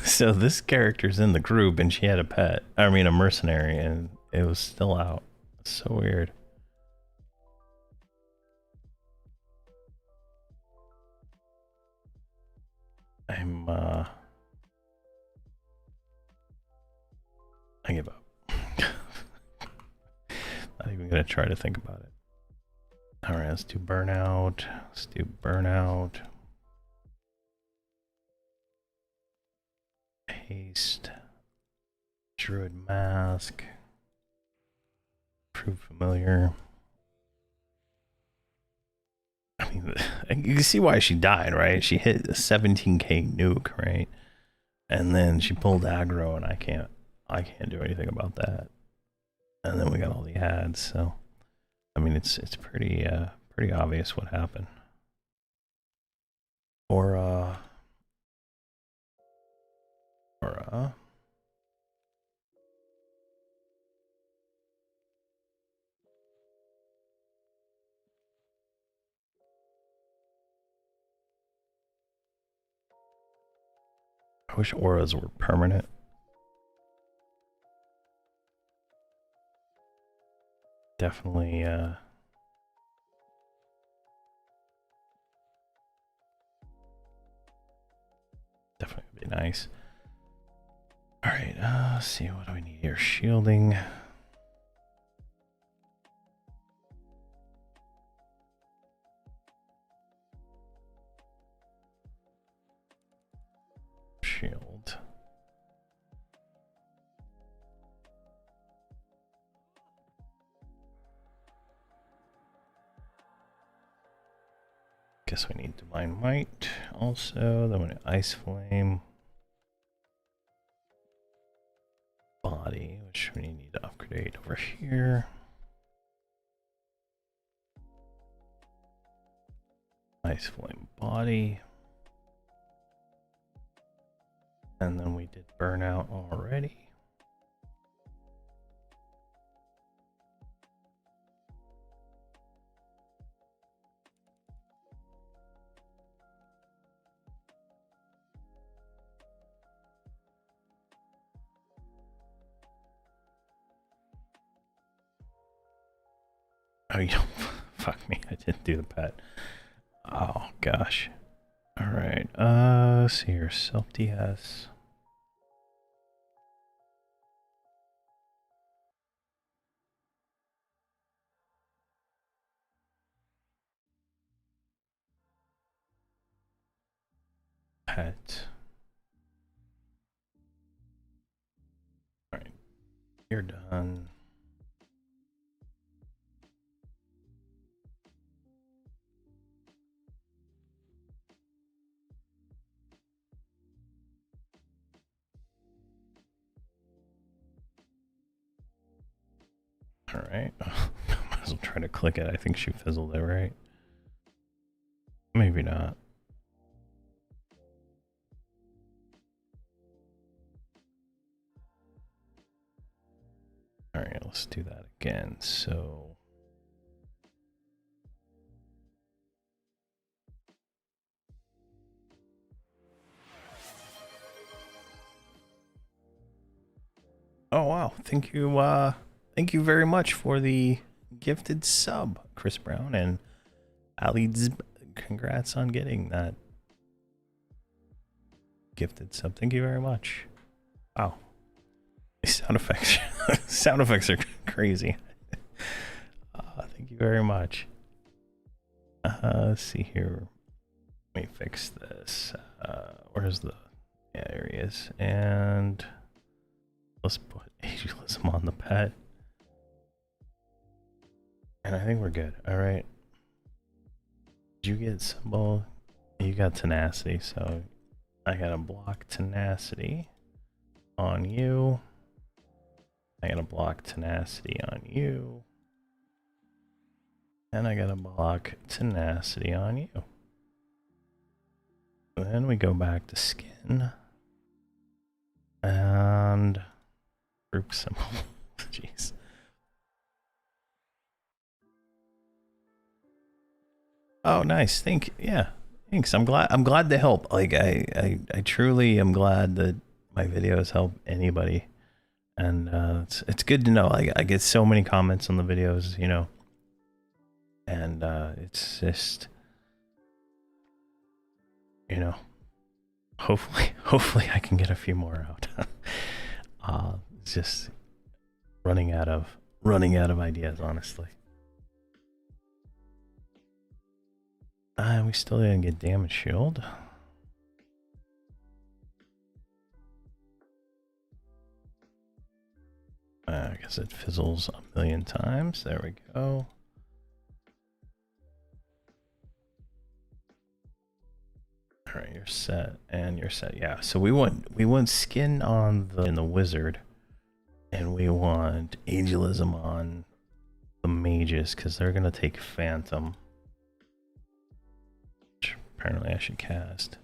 So this character's in the group and she had a pet. I mean a mercenary, and it was still out. It's so weird. I give up. Not even gonna try to think about it. Alright, let's do burnout. Let's do burnout. Haste. Druid mask. Prove familiar. I mean, you can see why she died, right? She hit a 17k nuke, right? And then she pulled aggro, and I can't do anything about that. And then we got all the ads, so I mean, it's pretty obvious what happened. Or I wish auras were permanent. Definitely, definitely would be nice. All right, let's see, what do we need here? Shielding. Shield. Guess we need Divine Might also. Then we need Ice Flame. Body, which we need to upgrade over here. Ice Flame body. And then we did burnout already. Oh, you fuck me, I didn't do the pet. Oh gosh. All right. Let's see here. Self DS. Pet. All right. You're done. All right. Might as well try to click it. I think she fizzled it, right? Maybe not. All right, let's do that again. So, oh wow, thank you very much for the gifted sub, Chris Brown and Ali Dzb. Congrats on getting that gifted sub. Thank you very much. Wow, these sound effects, sound effects are crazy. Thank you very much. Let's see here. Let me fix this. Where's the? Yeah, there he is. And let's put ageism on the pet. And I think we're good. All right. Did you get symbol? You got tenacity, so I gotta block tenacity on you. I gotta block tenacity on you. And I gotta block tenacity on you. Then we go back to skin. And group symbol. Jeez. Oh, nice. Yeah. Thanks. I'm glad to help. Like I truly am glad that my videos help anybody. And it's good to know. I get so many comments on the videos, you know. And it's just, you know, hopefully I can get a few more out. It's just running out of ideas, honestly. We still didn't get damage shield. I guess it fizzles a million times. There we go. All right, you're set, and you're set. Yeah. So we want skin on the wizard, and we want ageism on the mages because they're gonna take phantom. Which apparently I should cast.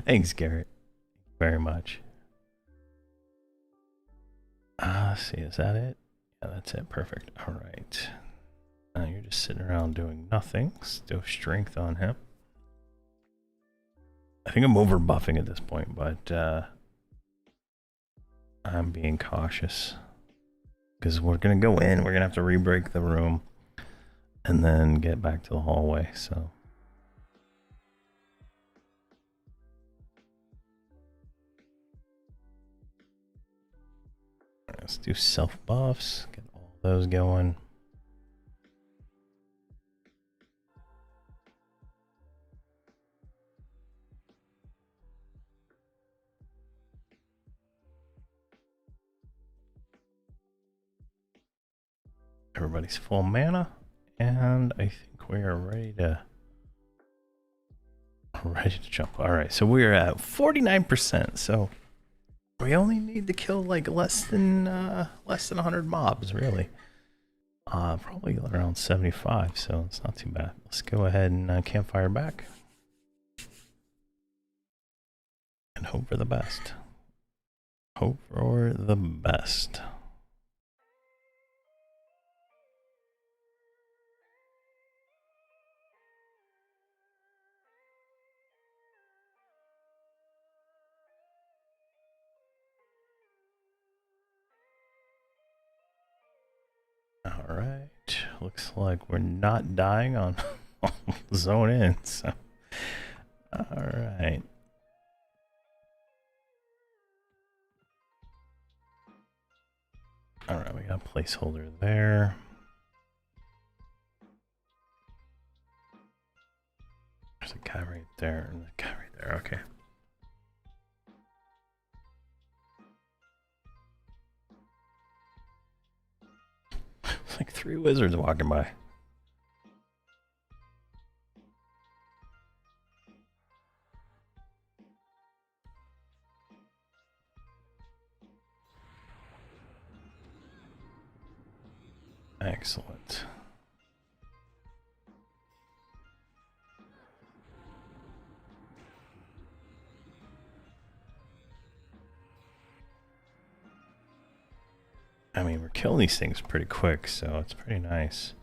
Thanks, Garrett. Very much. Let's see, is that it? Yeah, that's it. Perfect. All right. Now you're just sitting around doing nothing. Still strength on him. I think I'm over buffing at this point, but I'm being cautious because we're gonna go in. We're gonna have to re-break the room and then get back to the hallway. So. Let's do self buffs, get all those going. Everybody's full mana, and I think we are ready to jump. All right, so we are at 49%. So we only need to kill like less than 100 mobs, really. Probably around 75, so it's not too bad. Let's go ahead and campfire back and hope for the best. Hope for the best. All right. Looks like we're not dying on zone in, so. Alright. Alright, we got a placeholder there. There's a guy right there, and a guy right there, okay. It's like 3 wizards walking by. Excellent. I mean, we're killing these things pretty quick, so it's pretty nice.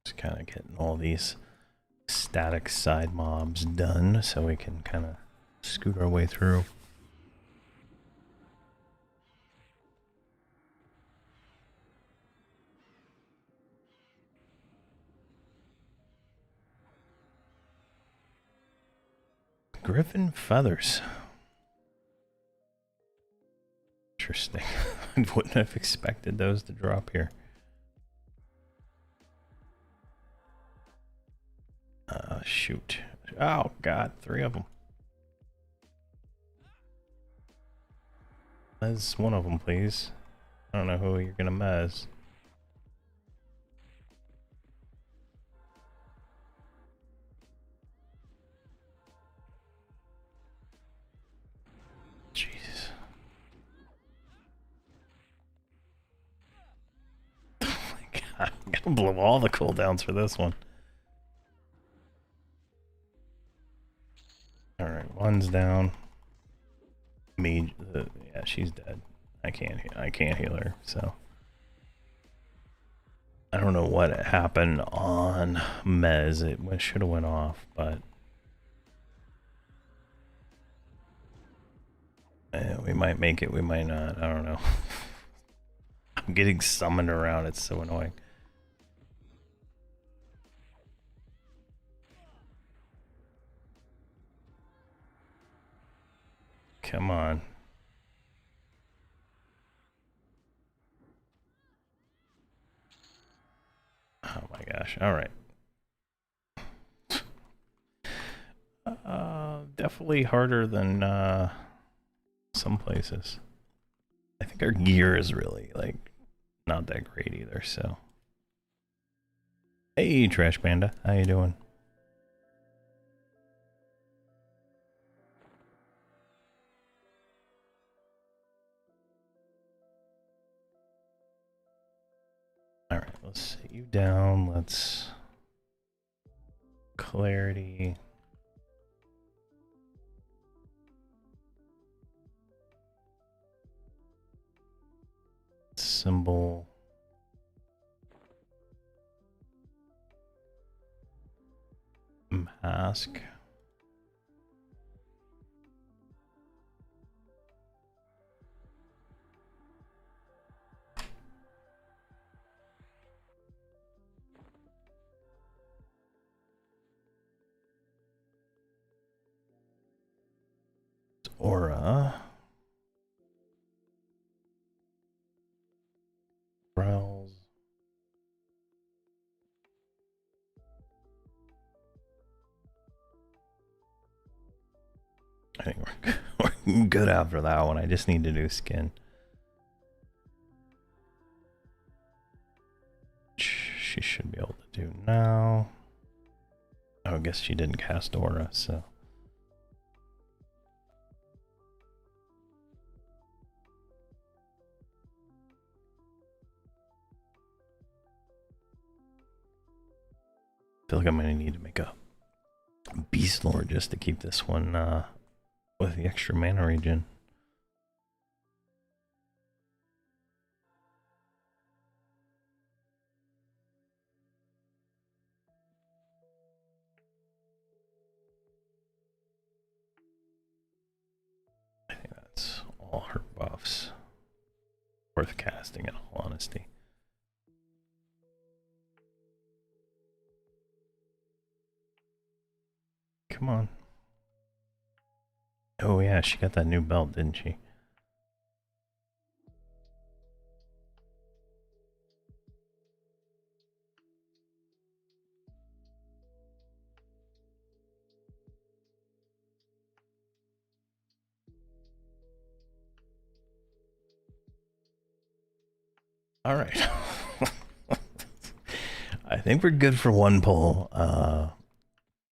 Just kind of getting all these static side mobs done so we can kind of scoot our way through. Griffin feathers. Interesting. I wouldn't have expected those to drop here. Shoot. Oh, God. 3 of them. Mez one of them, please. I don't know who you're gonna mez. Jesus. Oh my God. I'm gonna blow all the cooldowns for this one. Alright, one's down. Yeah, she's dead. I can't heal her, so. I don't know what happened on Mez. It should have went off, but we might make it, we might not. I don't know. I'm getting summoned around. It's so annoying. Come on. Oh my gosh. All right. Definitely harder than some places. I think our gear is really like not that great either, so. Hey, Trash Panda. How you doing? All right, let's sit you down. Let's clarity. Symbol. Mask. Aura. Browse. I think we're good after that one. I just need to do skin. She should be able to do now. Oh, I guess she didn't cast Aura, so. Beast Lord just to keep this one with the extra mana regen. I think that's all her buffs. Worth casting in all honesty. Come on. Oh yeah, she got that new belt, didn't she? All right. I think we're good for one pull.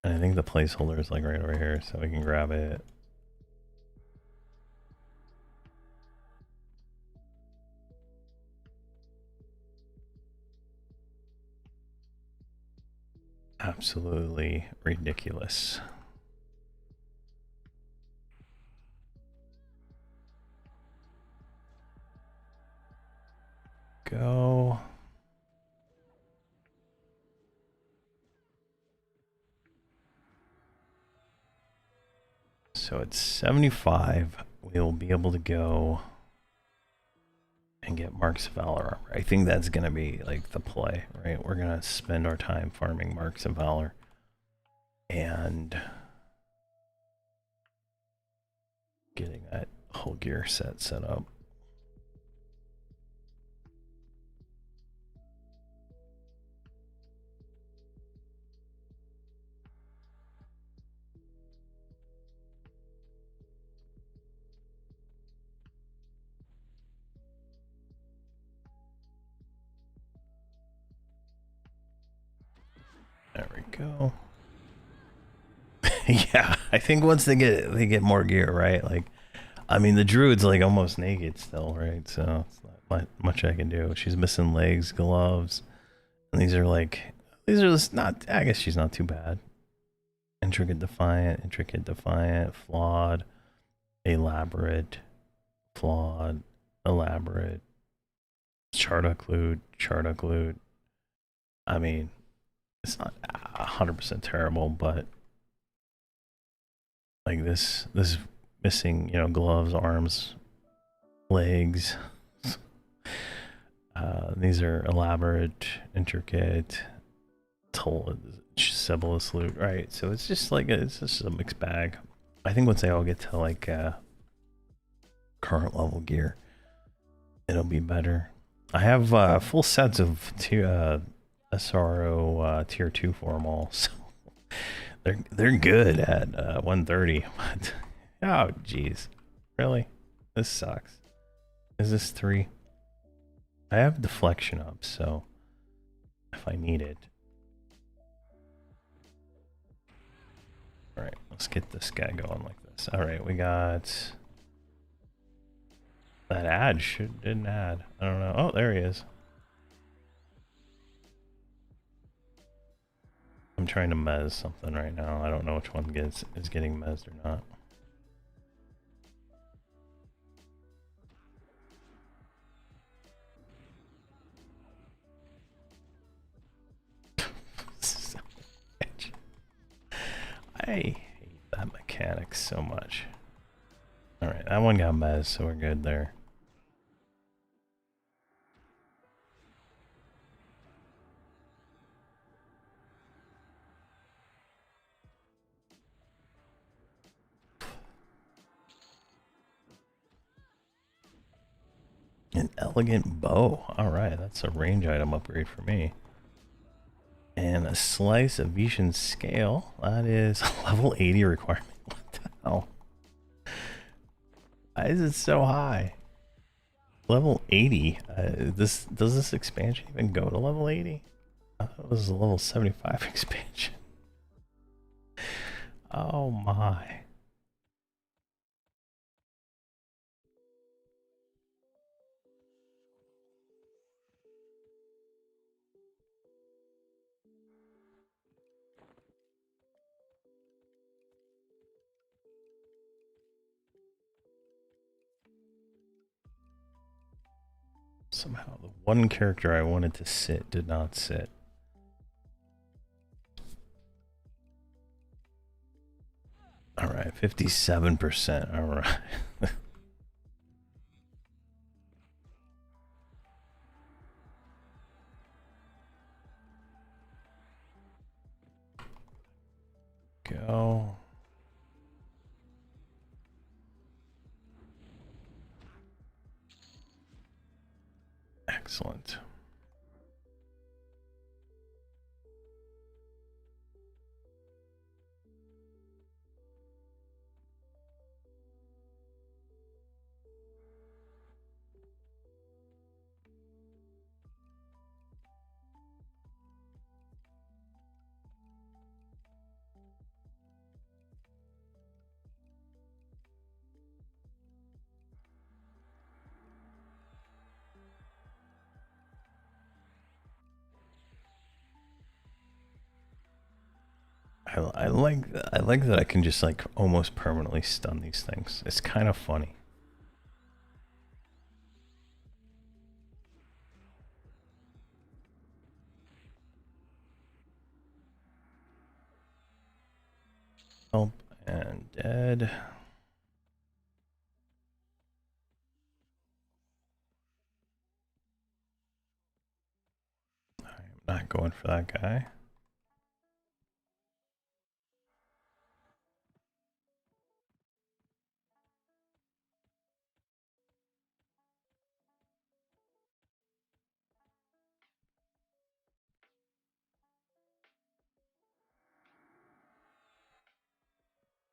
And I think the placeholder is like right over here, so we can grab it. Absolutely ridiculous. Go. So at 75, we'll be able to go and get Marks of Valor armor. I think that's going to be like the play, right? We're going to spend our time farming Marks of Valor and getting that whole gear set up. There we go. Yeah, I think once they get more gear, right? Like, I mean, the druid's like almost naked still, right? So it's not much I can do. She's missing legs, gloves, and these are just not. I guess she's not too bad. Intricate, defiant, flawed, elaborate, flawed, elaborate, Chardock. I mean, it's not 100% terrible, but like this missing, you know, gloves, arms, legs. These are elaborate, intricate, Sibyllus loot, right? So it's just like it's just a mixed bag. I think once they all get to like current level gear, it'll be better. I have full sets of SRO tier 2 for them all, so they're good at 130. But oh geez, really, this sucks. Is this 3? I have deflection up, so if I need it. All right, let's get this guy going like this. All right, we got that ad. Didn't add. I don't know. Oh, there he is. I'm trying to mez something right now. I don't know which one is getting mezzed or not. I hate that mechanic so much. Alright, that one got mezzed, so we're good there. An elegant bow. Alright, that's a range item upgrade for me. And a slice of Vician scale. That is a level 80 requirement. What the hell? Why is it so high? Level 80. Does this expansion even go to level 80? I thought it was a level 75 expansion. Oh my. Somehow the one character I wanted to sit did not sit. All right, 57%. All right. Go. Excellent. I like that I can just like almost permanently stun these things. It's kind of funny. Help and dead. I'm not going for that guy.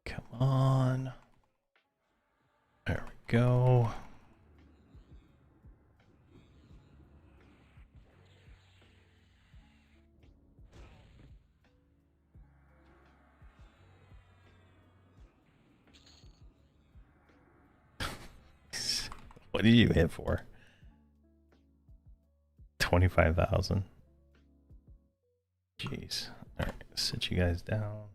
Come on. There we go. What did you hit for? 25,000. Jeez. All right, sit you guys down.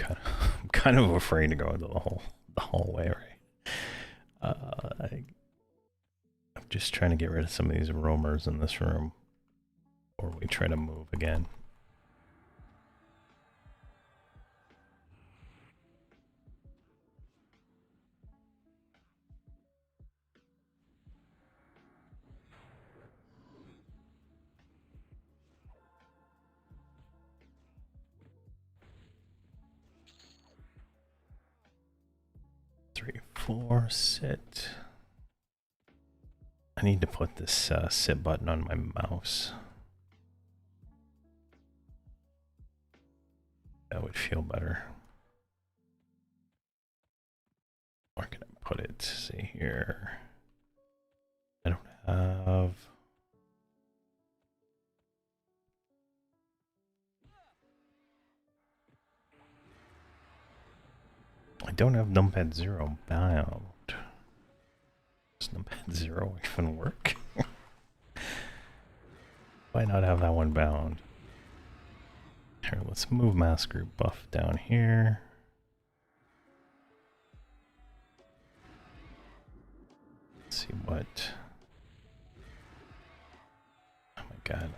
I'm kind of afraid to go into the hallway, right? I'm just trying to get rid of some of these roamers in this room, or we try to move again. Three, four, sit. I need to put this sit button on my mouse. That would feel better. Where can I put it? See here. I don't have. I don't have numpad 0 bound. Does numpad 0 even work? Why not have that one bound? Here, let's move mass group buff down here. Let's see what. Oh my god,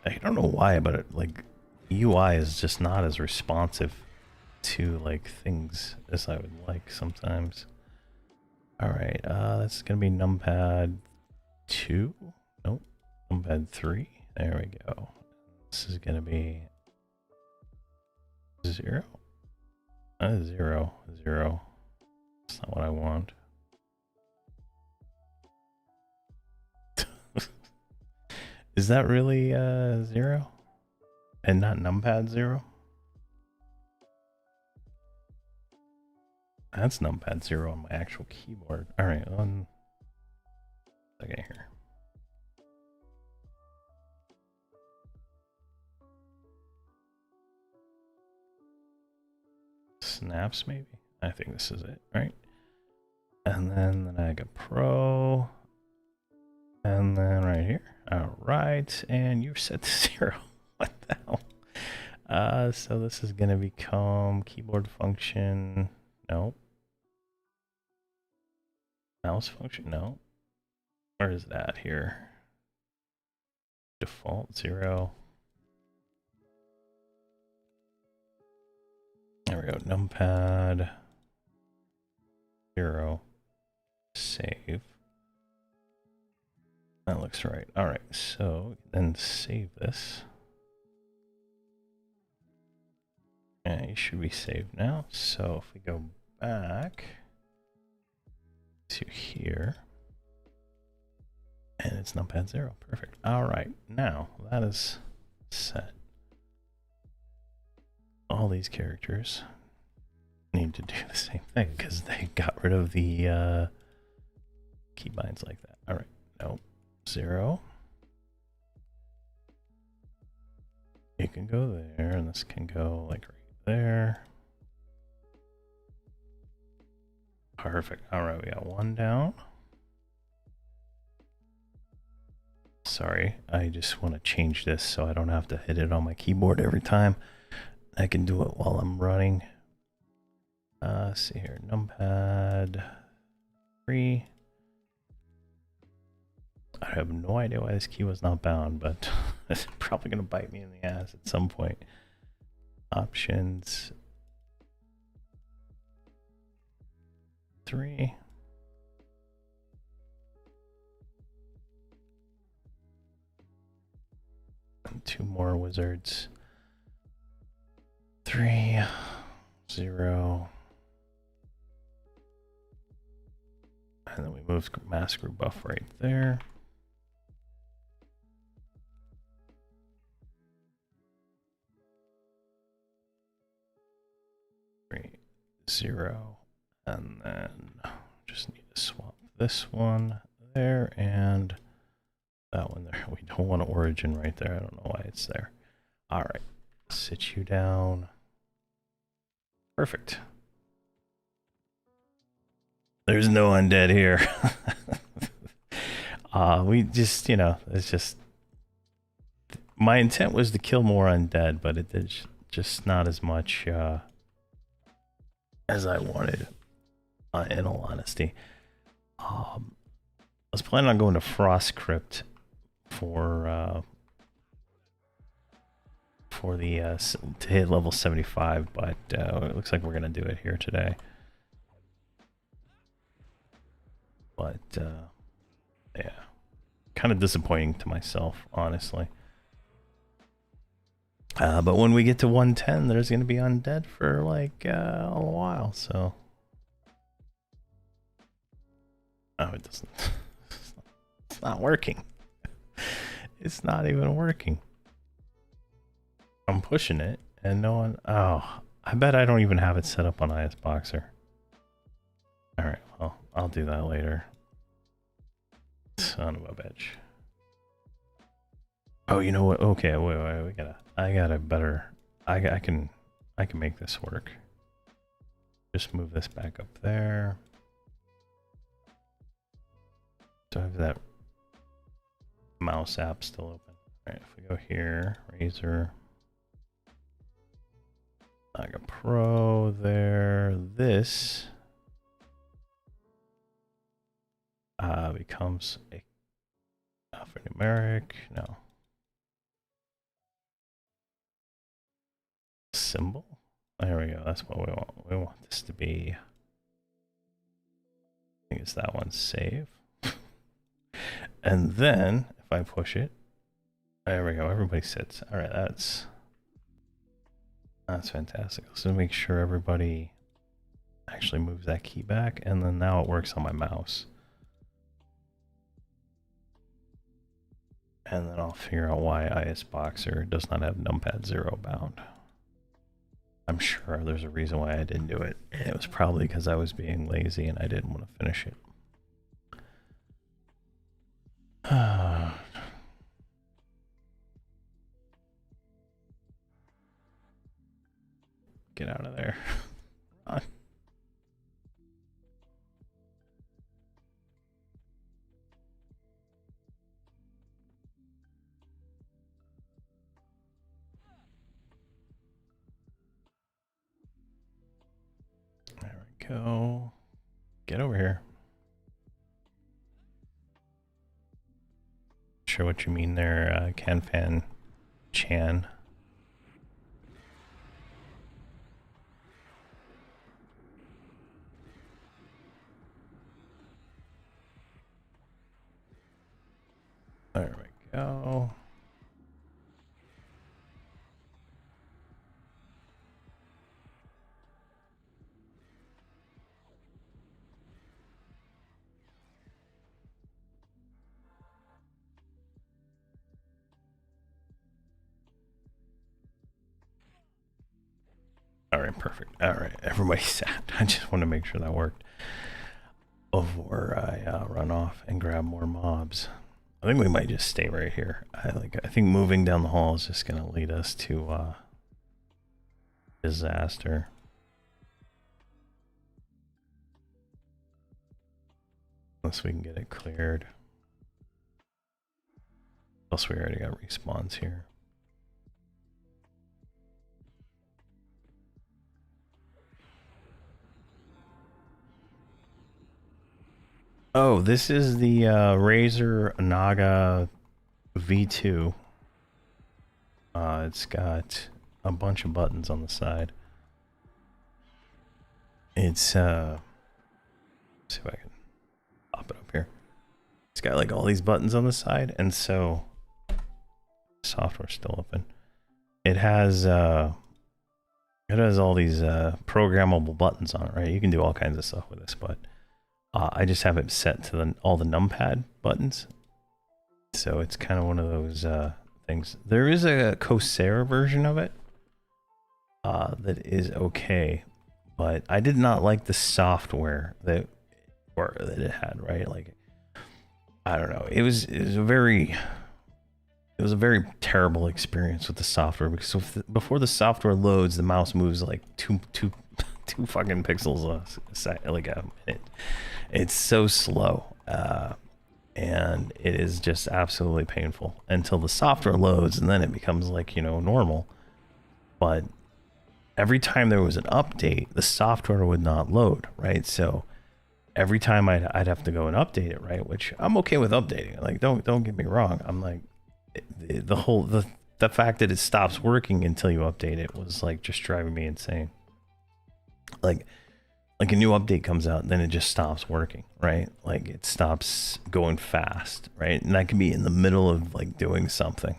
I don't know why, but it, like UI is just not as responsive to like things as I would like sometimes. All right, that's gonna be numpad 2. Nope, numpad 3. There we go. This is gonna be 0. 0, 0. That's not what I want. Is that really 0? And not numpad 0? That's numpad 0 on my actual keyboard. Alright, one second here. Snaps, maybe? I think this is it, right? And then I got Pro. And then right here. All right. And you're set to 0. What the hell? So this is going to become keyboard function. No. Mouse function. No. Where is that here? Default 0. There we go. Numpad 0. Save. That looks right. All right. So then save this. And you should be saved now. So if we go back to here, and it's numpad 0. Perfect. All right. Now that is set. All these characters need to do the same thing because they got rid of the keybinds like that. All right. Nope. 0. You can go there, and this can go like right there. Perfect. All right, we got 1 down. Sorry, I just want to change this so I don't have to hit it on my keyboard every time. I can do it while I'm running. Let's see here, numpad 3. I have no idea why this key was not bound, but it's probably going to bite me in the ass at some point. Options 3. And 2 more wizards. 3, 0. And then we move mass group buff right there. 3, 0. And then just need to swap this one there and that one there. We don't want origin right there. I don't know why it's there. All right, sit you down. Perfect. There's no undead here. We just, you know, it's just, my intent was to kill more undead, but it did just not as much as I wanted, in all honesty. I was planning on going to Frost Crypt for the to hit level 75, but it looks like we're gonna do it here today. But yeah, kind of disappointing to myself, honestly. But when we get to 110, there's gonna be undead for like a while. So oh, it doesn't. It's not working. It's not even working. I'm pushing it, and no one. Oh, I bet I don't even have it set up on ISBoxer. All right, well, I'll do that later. Son of a bitch. Oh, you know what? Okay, wait. I got a better. I can make this work. Just move this back up there. So I have that mouse app still open. All right, if we go here, Razor. I got Pro there. This becomes a alphanumeric. No. Symbol. There we go. That's what we want. We want this to be. I think it's that one. Save. And then if I push it, there we go. Everybody sits. All right, that's fantastic. Let's just make sure everybody actually moves that key back, and then now it works on my mouse. And then I'll figure out why ISBoxer does not have numpad 0 bound. I'm sure there's a reason why I didn't do it. And it was probably because I was being lazy and I didn't want to finish it. Get out of there. go. Get over here. Sure what you mean there, Canfan Chan. There we go. All right, perfect. All right, everybody's sat. I just want to make sure that worked before I run off and grab more mobs. I think we might just stay right here. I think moving down the hall is just gonna lead us to disaster. Unless we can get it cleared. Plus we already got respawns here. Oh, this is the Razer Naga V2. It's got a bunch of buttons on the side. It's let's see if I can pop it up here. It's got like all these buttons on the side, and so software's still open. It has all these programmable buttons on it, right? You can do all kinds of stuff with this, but I just have it set to all the numpad buttons. So it's kind of one of those things. There is a Corsair version of it that is okay, but I did not like the software that it had, right? Like, I don't know. It was a very terrible experience with the software, because before the software loads, the mouse moves like two fucking pixels like a minute. It's so slow, and it is just absolutely painful until the software loads, and then it becomes like, you know, normal. But every time there was an update, the software would not load, right? So every time I'd have to go and update it, right? Which I'm okay with updating. Like, don't get me wrong. I'm like, the fact that it stops working until you update it was like just driving me insane. Like a new update comes out, and then it just stops working, right? Like, it stops going fast, right? And that can be in the middle of like doing something.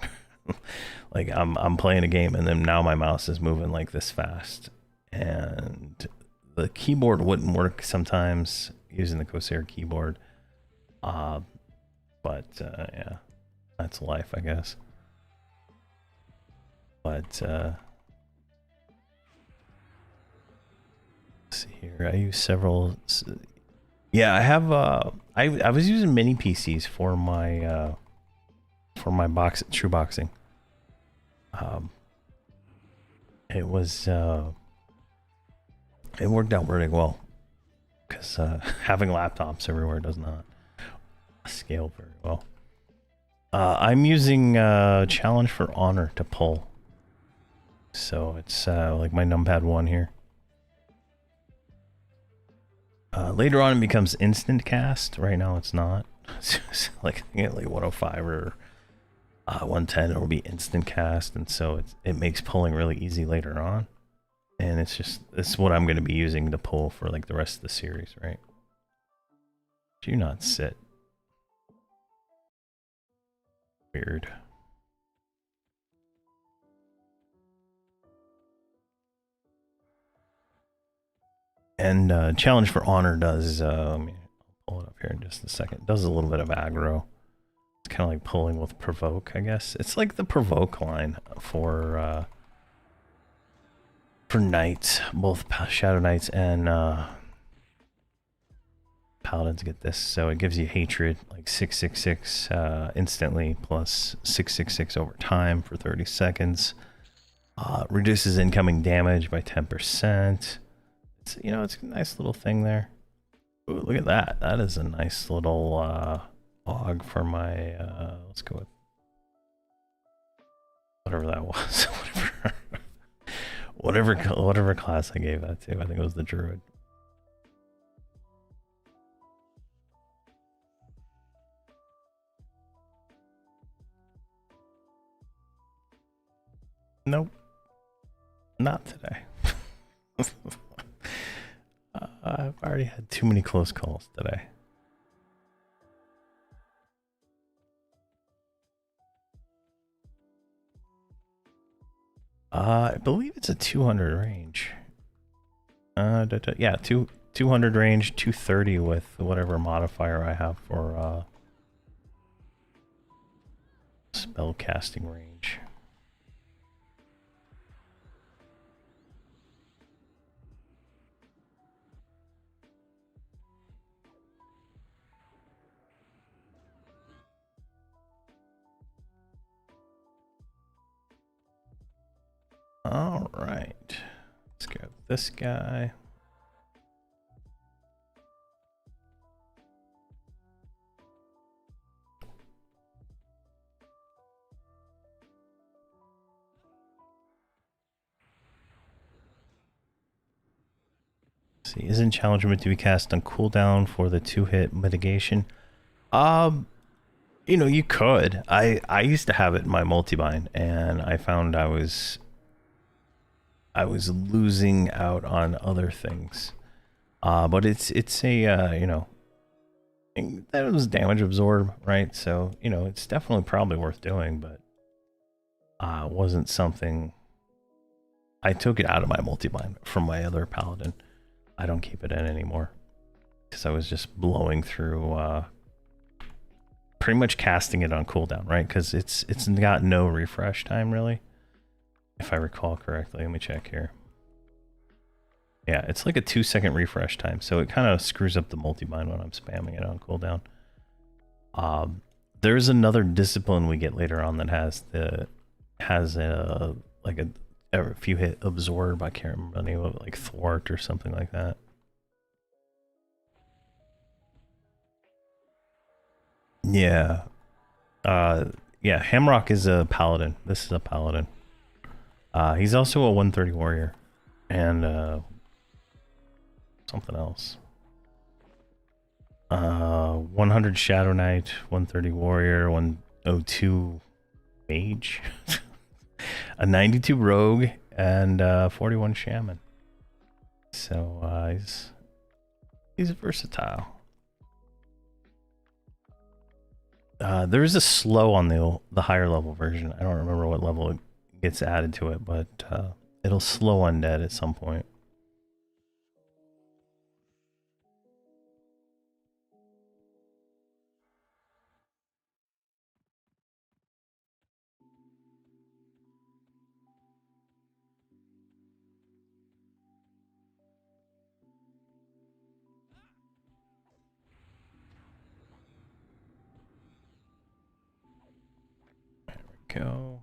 Like I'm playing a game, and then now my mouse is moving like this fast, and the keyboard wouldn't work sometimes using the Corsair keyboard. But yeah, that's life, I guess. But let's see here. I use several. Yeah, I have. I was using mini PCs for my true boxing. It was it worked out really well, because having laptops everywhere does not scale very well. I'm using Challenge for Honor to pull, so it's like my numpad 1 here. Later on it becomes instant cast. Right now it's not. It's like, you know, like 105 or 110, it'll be instant cast, and so it makes pulling really easy later on. And it's what I'm going to be using to pull for like the rest of the series, right? Do not sit. Weird. And Challenge for Honor does, let me pull it up here in just a second. It does a little bit of aggro. It's kind of like pulling with Provoke, I guess. It's like the Provoke line for Knights. Both Shadow Knights and Paladins get this. So it gives you Hatred, like 666 instantly, plus 666 over time for 30 seconds. Reduces incoming damage by 10%. It's, you know, it's a nice little thing there. Ooh, look at that. That is a nice little log for my, let's go with whatever that was. whatever class I gave that to. I think it was the Druid. Nope. Not today. I've already had too many close calls today. I believe it's a 200 range. Yeah, 200 range, 230 with whatever modifier I have for spell casting range. All right, let's grab this guy. Let's see, isn't challenge meant to be cast on cooldown for the 2-hit mitigation? You know, you could. I used to have it in my multi-bind, and I found I was losing out on other things. But it's a you know, that was damage absorb, right? So you know, it's definitely probably worth doing, but wasn't something. I took it out of my multi-bind from my other paladin. I don't keep it in anymore because I was just blowing through. Pretty much casting it on cooldown, right? Because it's got no refresh time really, if I recall correctly. Let me check here. Yeah, it's like a 2-second refresh time, so it kind of screws up the multi-bind when I'm spamming it on cooldown. There's another discipline we get later on that has a like a few hit absorb. I can't remember the name of it, like thwart or something like that. Yeah. Yeah, Hamrok is a paladin. This is a paladin. He's also a 130 warrior. And something else. 100 Shadow Knight, 130 warrior, 102 mage, a 92 rogue, and 41 shaman. So he's versatile. There is a slow on the higher level version. I don't remember what level it gets added to it, but it'll slow undead at some point. There we go.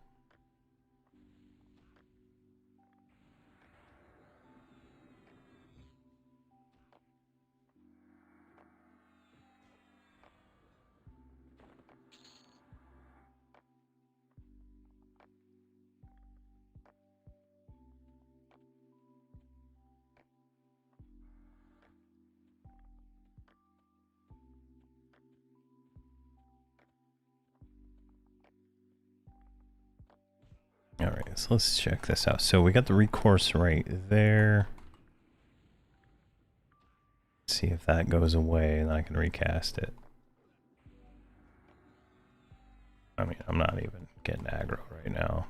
All right, so let's check this out. So we got the recourse right there. Let's see if that goes away and I can recast it. I mean, I'm not even getting aggro right now.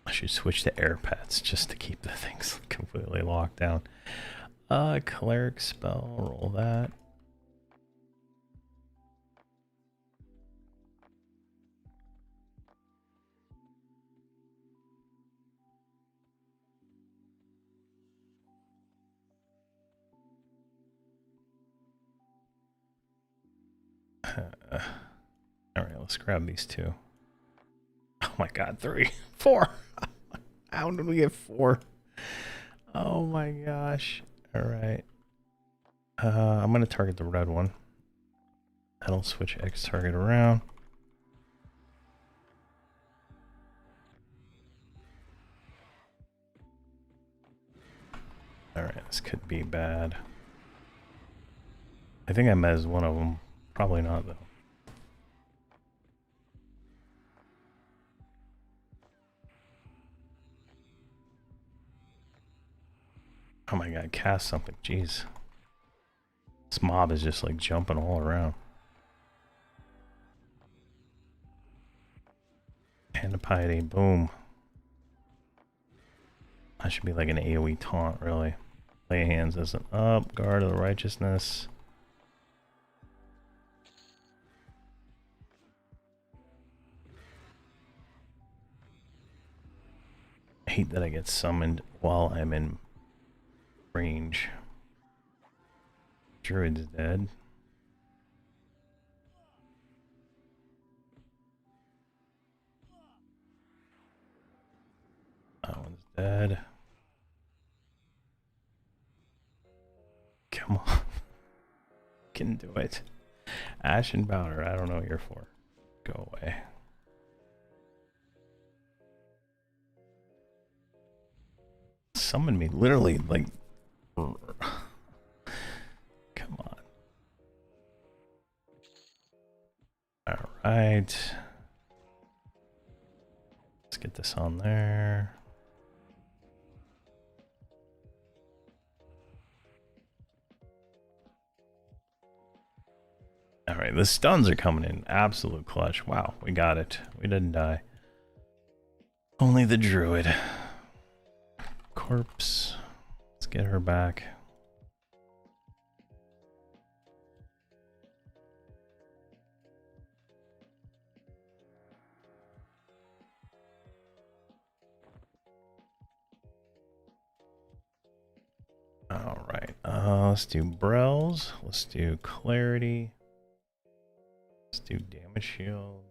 I should switch to air pets just to keep the things completely locked down. Cleric spell, roll that. All right, let's grab these two. Oh my god, 3, 4. How did we get 4? Oh my gosh. All right. I'm gonna target the red one. That'll switch X target around. All right, this could be bad. I think I mez one of them. Probably not though. Oh my god, cast something. Jeez. This mob is just like jumping all around. Hand of piety, boom. That should be like an AoE taunt, really. Lay hands as an up, guard of the righteousness. I hate that I get summoned while I'm in range. Druid's dead. That one's dead. Come on. Can do it. Ashen Bowder, I don't know what you're for. Go away. Summon me, literally, like... Come on. Alright. Let's get this on there. Alright, the stuns are coming in. Absolute clutch. Wow, we got it. We didn't die. Only the druid. Corpse. Let's get her back. Alright, let's do Brells. Let's do Clarity. Let's do Damage Shields.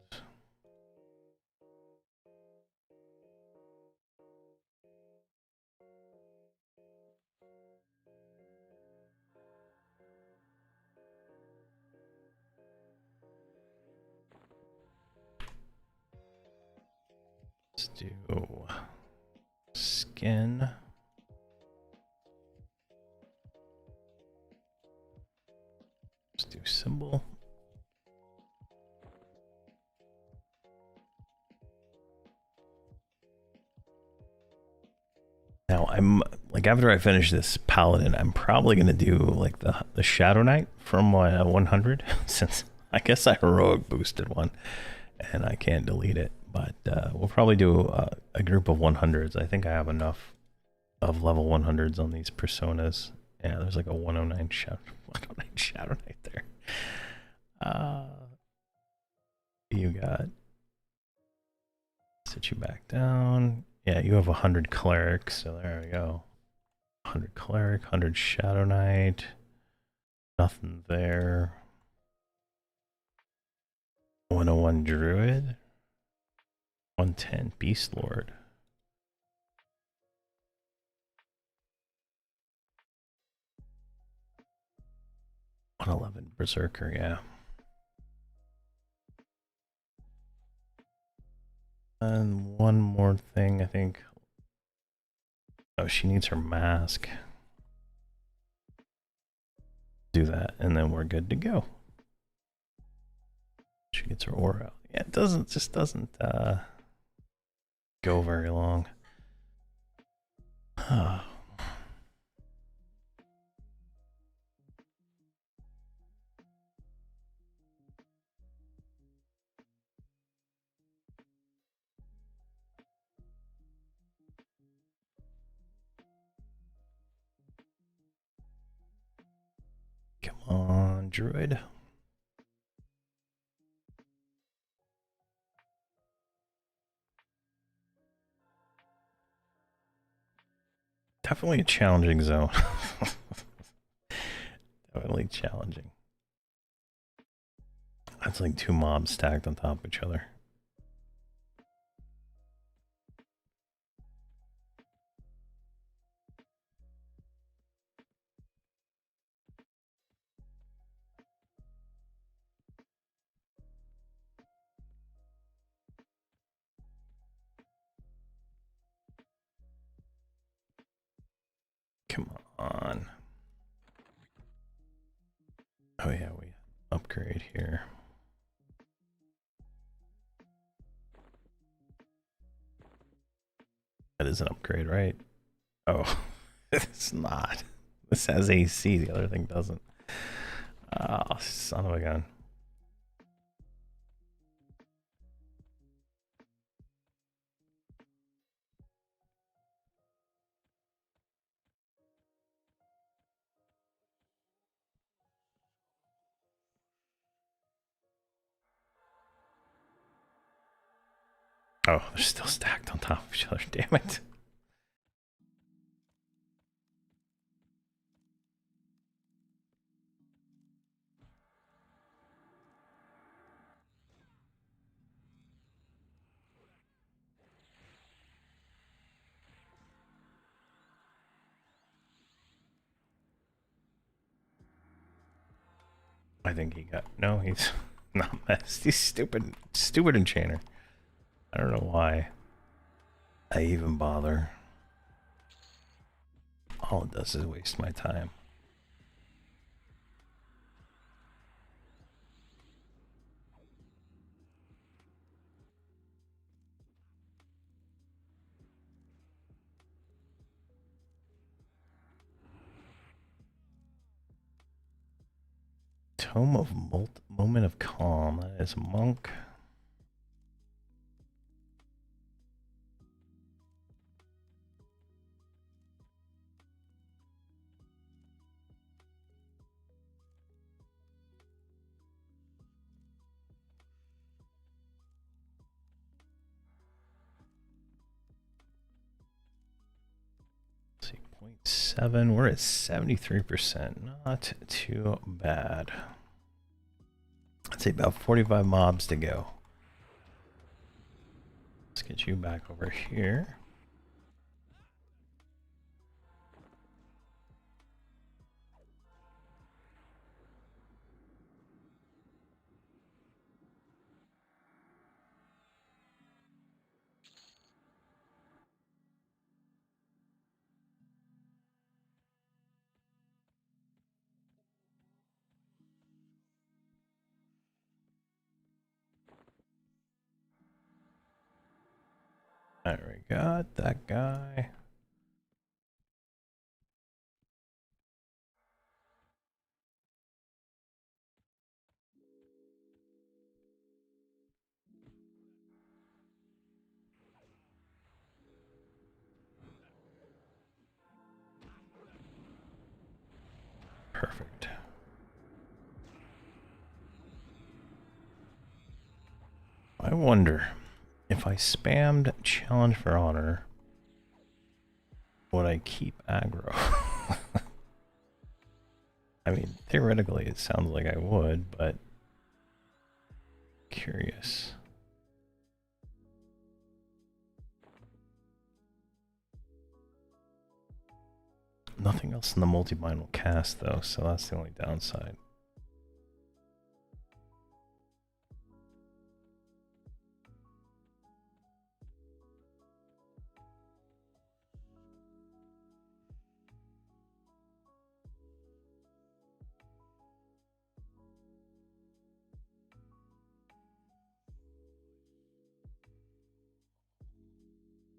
Let's do Skin. Let's do Symbol. Now I'm like, after I finish this Paladin, I'm probably gonna do like the Shadow Knight from 100 since I guess I heroic boosted one and I can't delete it. But we'll probably do a group of 100s. I think I have enough of level 100s on these personas. Yeah, there's like a 109 Shadow Knight there. You got, sit you back down. Yeah, you have 100 cleric, so there we go. 100 cleric, 100 Shadow Knight. Nothing there. 101 druid. 110 beast lord. 111 berserker, yeah. And one more thing, I think. Oh, she needs her mask. Do that, and then we're good to go. She gets her aura out. Yeah, it just doesn't go very long. Come on, druid. Definitely a challenging zone. Definitely challenging. That's like two mobs stacked on top of each other. Come on. Oh yeah, we upgrade here. That is an upgrade, right? Oh, It's not. This has AC, the other thing doesn't. Oh, son of a gun. Oh, they're still stacked on top of each other, damn it. I think he got... No, he's not messed. He's stupid. Stupid enchanter. I don't know why I even bother. All it does is waste my time. Tome of Moment of Calm. That is Monk. Let's see, 0.7. We're at 73%. Not too bad. I'd say about 45 mobs to go. Let's get you back over here. There we got that guy. Perfect. I wonder if I spammed Challenge for Honor, would I keep aggro? I mean, theoretically it sounds like I would, but curious. Nothing else in the multi-bind will cast though, so that's the only downside.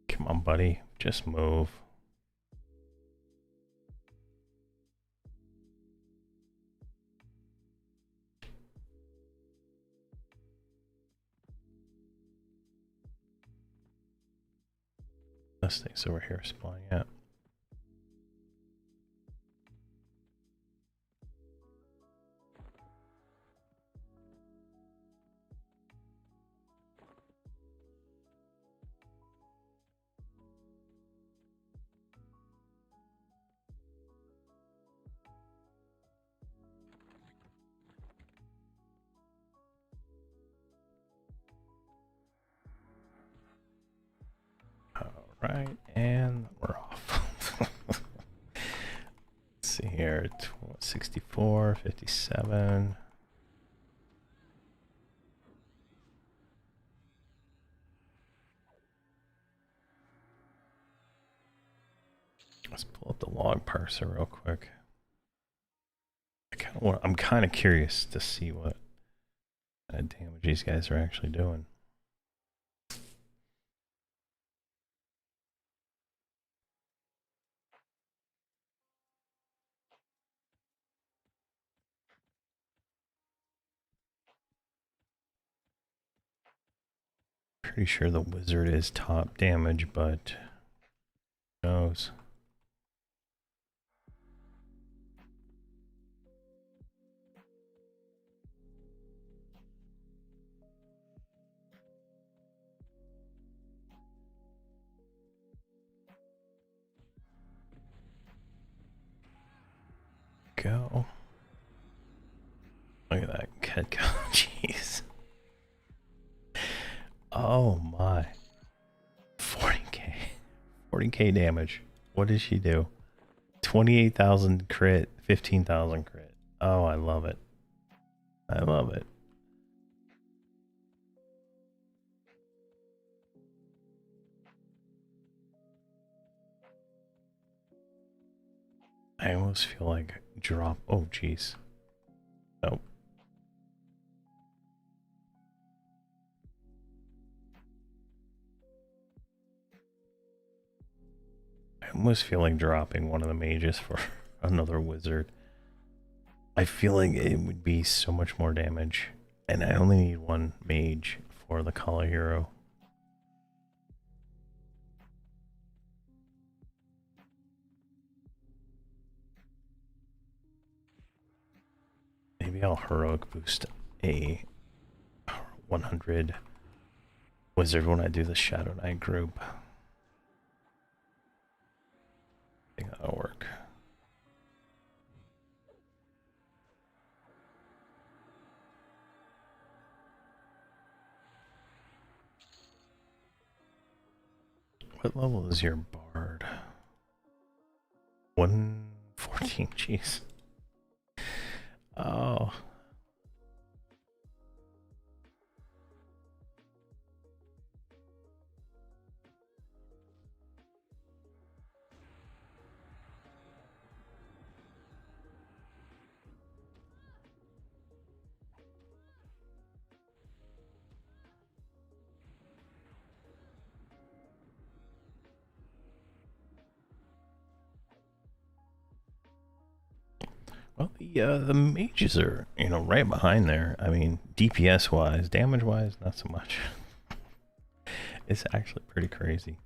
Come on, buddy, just move. This thing's over here spawning out. Right, and we're off. Let's see here, 64, 57. Let's pull up the log parser real quick. I'm kind of curious to see what damage these guys are actually doing. Pretty sure the wizard is top damage, but who knows? Go. Look at that cat go. Jeez. Oh my. 40k. 40k damage. What does she do? 28,000 crit, 15,000 crit. Oh, I love it. I love it. I almost feel like drop. Oh, jeez. Nope. I almost feel like dropping one of the mages for another wizard. I feel like it would be so much more damage. And I only need one mage for the Kala hero. Maybe I'll heroic boost a 100 wizard when I do the Shadow Knight group. I think that'll work. What level is your bard? 114, jeez. Oh. Well, the mages are, right behind there. I mean, DPS wise, damage wise, not so much. It's actually pretty crazy.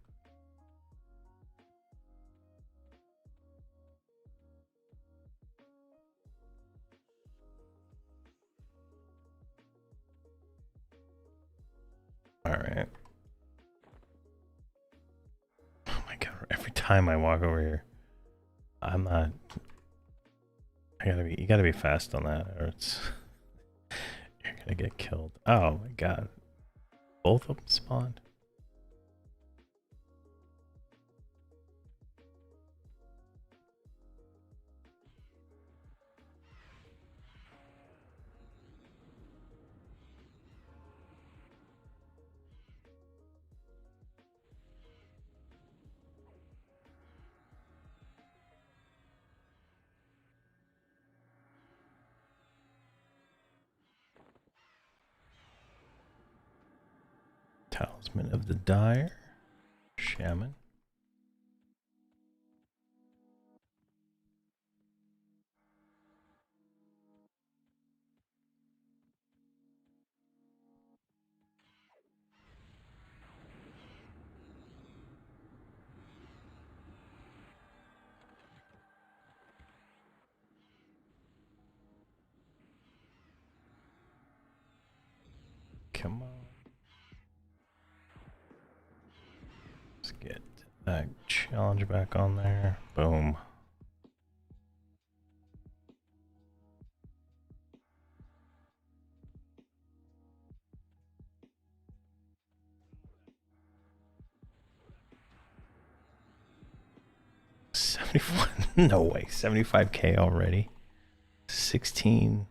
All right. Oh my god! Every time I walk over here, I'm not. You gotta be fast on that, or it's you're gonna get killed. Oh my god! Both of them spawned. Talisman of the Dire, Shaman. Come on. Let's get that challenge back on there. Boom. No way. 75k already. 16k.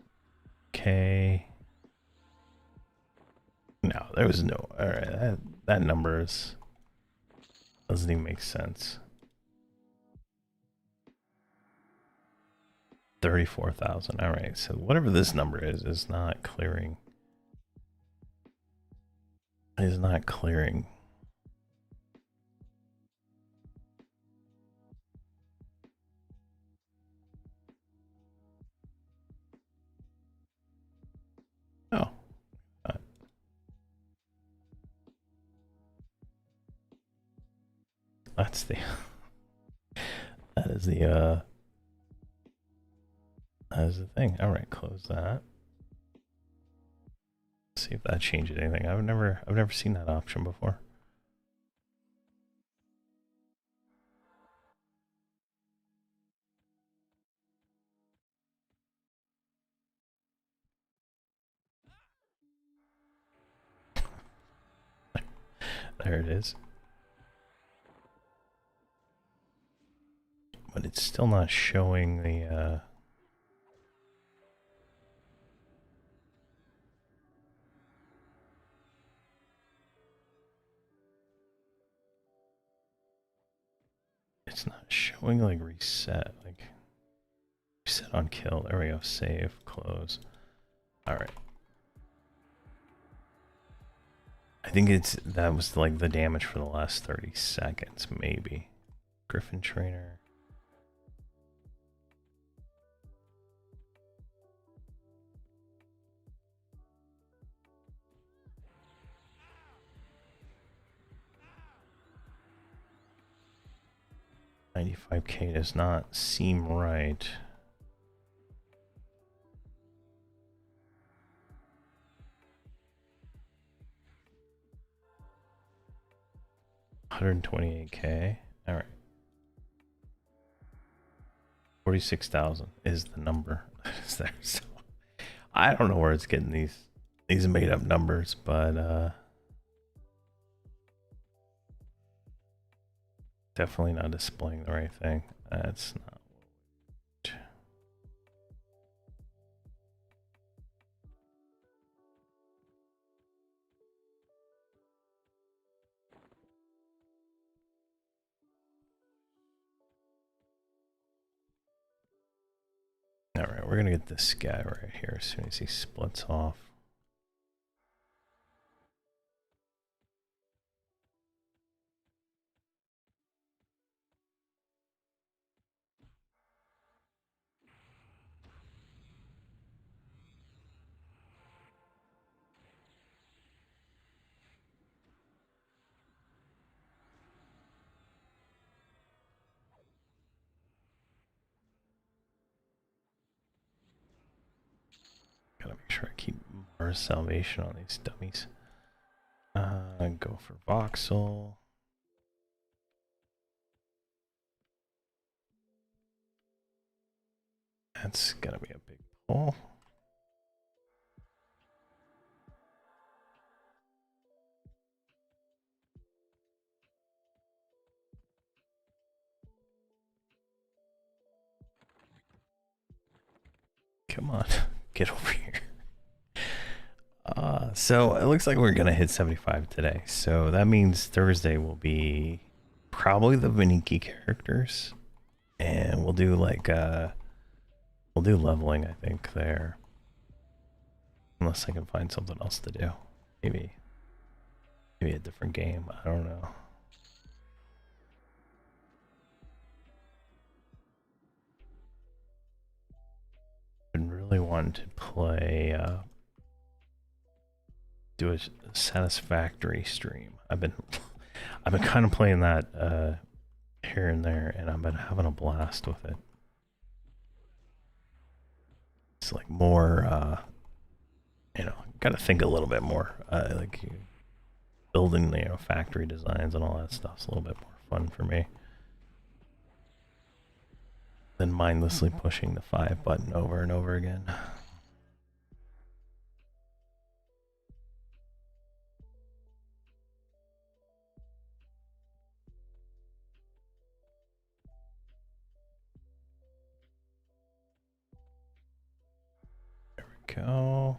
No, there was no. All right, that number doesn't even make sense. 34,000. All right, so whatever this number is not clearing. Is not clearing. Oh. That's the that is the thing. All right, close that. See if that changes anything. I've never seen that option before. There it is. But it's still not showing the 'It's not showing like reset, like reset on kill. There we go. Save, close. All right. I think that was like the damage for the last 30 seconds, maybe. Griffin Trainer. $95K does not seem right. $128K. All right. 46,000 is the number that is there. So I don't know where it's getting these made up numbers, but definitely not displaying the right thing. That's not. All right, we're gonna get this guy right here as soon as he splits off. Gotta make sure I keep more salvation on these dummies. Go for voxel. That's gonna be a big pull. Come on, get over here. So it looks like we're gonna hit 75 today. So that means Thursday will be probably the Viniki characters, and we'll do like we'll do leveling, I think, there. Unless I can find something else to do. Maybe a different game. I don't know. I've been really wanting to play do a satisfactory stream. I've been kind of playing that here and there, and I've been having a blast with it. It's like more you know, gotta think a little bit more. Like building, you know, factory designs and all that stuff's a little bit more fun for me than mindlessly pushing the 5 button over and over again. There we go.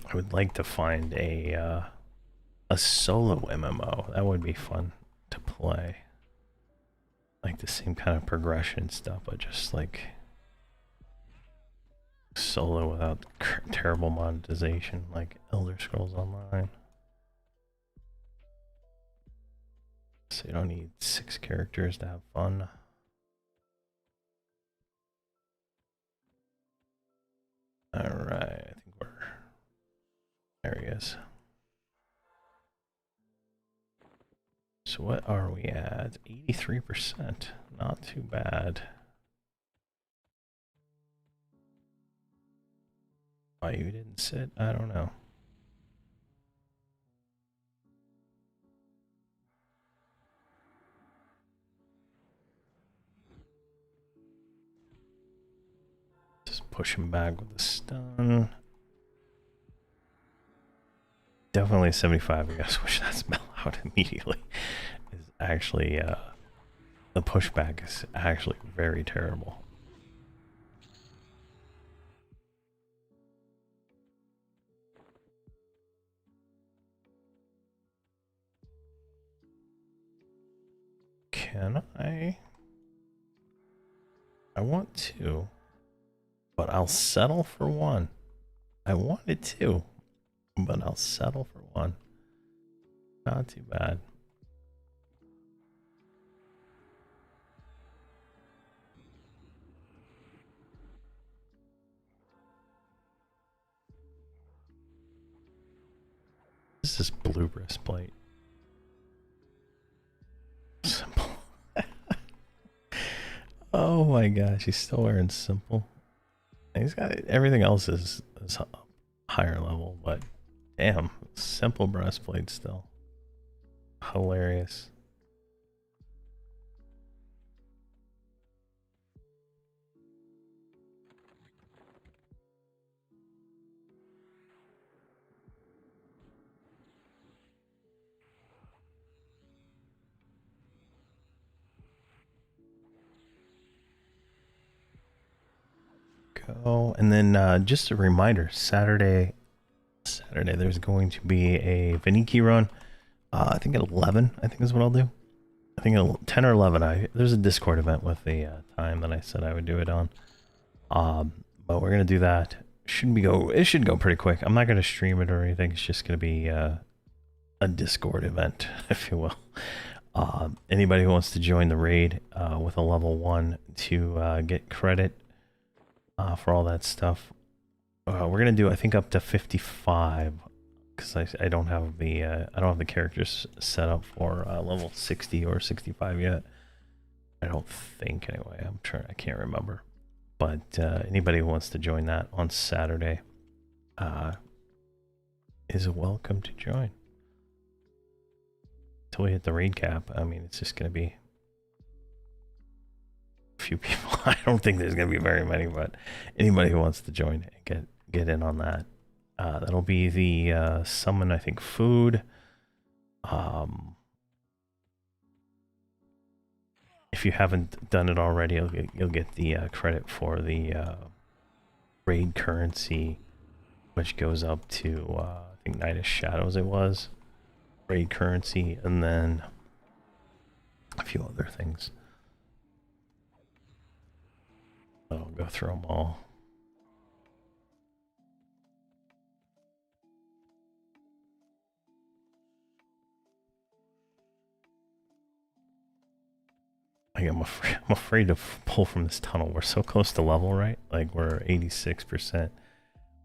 I would like to find a solo MMO. That would be fun to play. Like the same kind of progression stuff, but just like solo without terrible monetization, like Elder Scrolls Online. So you don't need 6 characters to have fun. Alright, I think we're... There he is. So what are we at? 83%. Not too bad. Why you didn't sit? I don't know. Just push him back with the stun. Definitely 75. I gotta switch that spell out immediately. Is actually the pushback is actually very terrible. Can I? I want to, but I'll settle for one. I wanted to, but I'll settle for one. Not too bad. This is blue breastplate. Simple. Oh my gosh, he's still wearing simple. He's got everything else is higher level, but damn, simple breastplate still. Hilarious. Go. And then just a reminder, Saturday there's going to be a Veniki run. I think at 11, I think is what I'll do. I think at 10 or 11, there's a Discord event with the time that I said I would do it on. But we're going to do that. It should go pretty quick. I'm not going to stream it or anything. It's just going to be a Discord event, if you will. Anybody who wants to join the raid with a level 1 to get credit for all that stuff. We're gonna do, I think, up to 55 because I don't have the characters set up for level 60 or 65 yet. I don't think, anyway. I can't remember. But anybody who wants to join that on Saturday is welcome to join. Until we hit the raid cap, I mean, it's just gonna be few people. I don't think there's gonna be very many, but anybody who wants to join, get in on that. That'll be the summon, I think, food. If you haven't done it already, you'll get the credit for the raid currency, which goes up to I think Night of Shadows it was. Raid currency, and then a few other things. I'll go through them all. I'm afraid to pull from this tunnel. We're so close to level, right? Like we're 86%.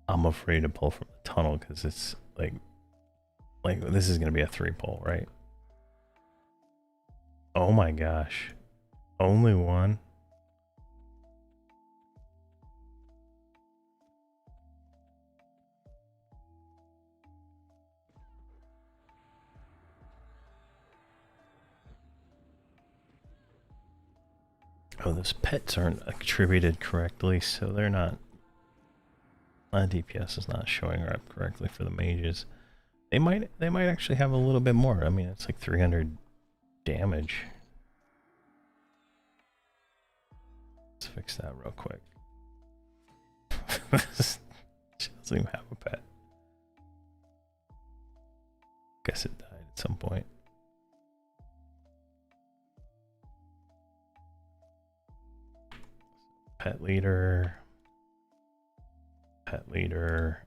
I'm afraid to pull from the tunnel because it's like this is gonna be a 3 pull, right? Oh my gosh, only one. Oh, those pets aren't attributed correctly, so they're not. My DPS is not showing up correctly for the mages. They might actually have a little bit more. I mean, it's like 300 damage. Let's fix that real quick. She doesn't even have a pet. Guess it died at some point. Pet leader. Pet leader.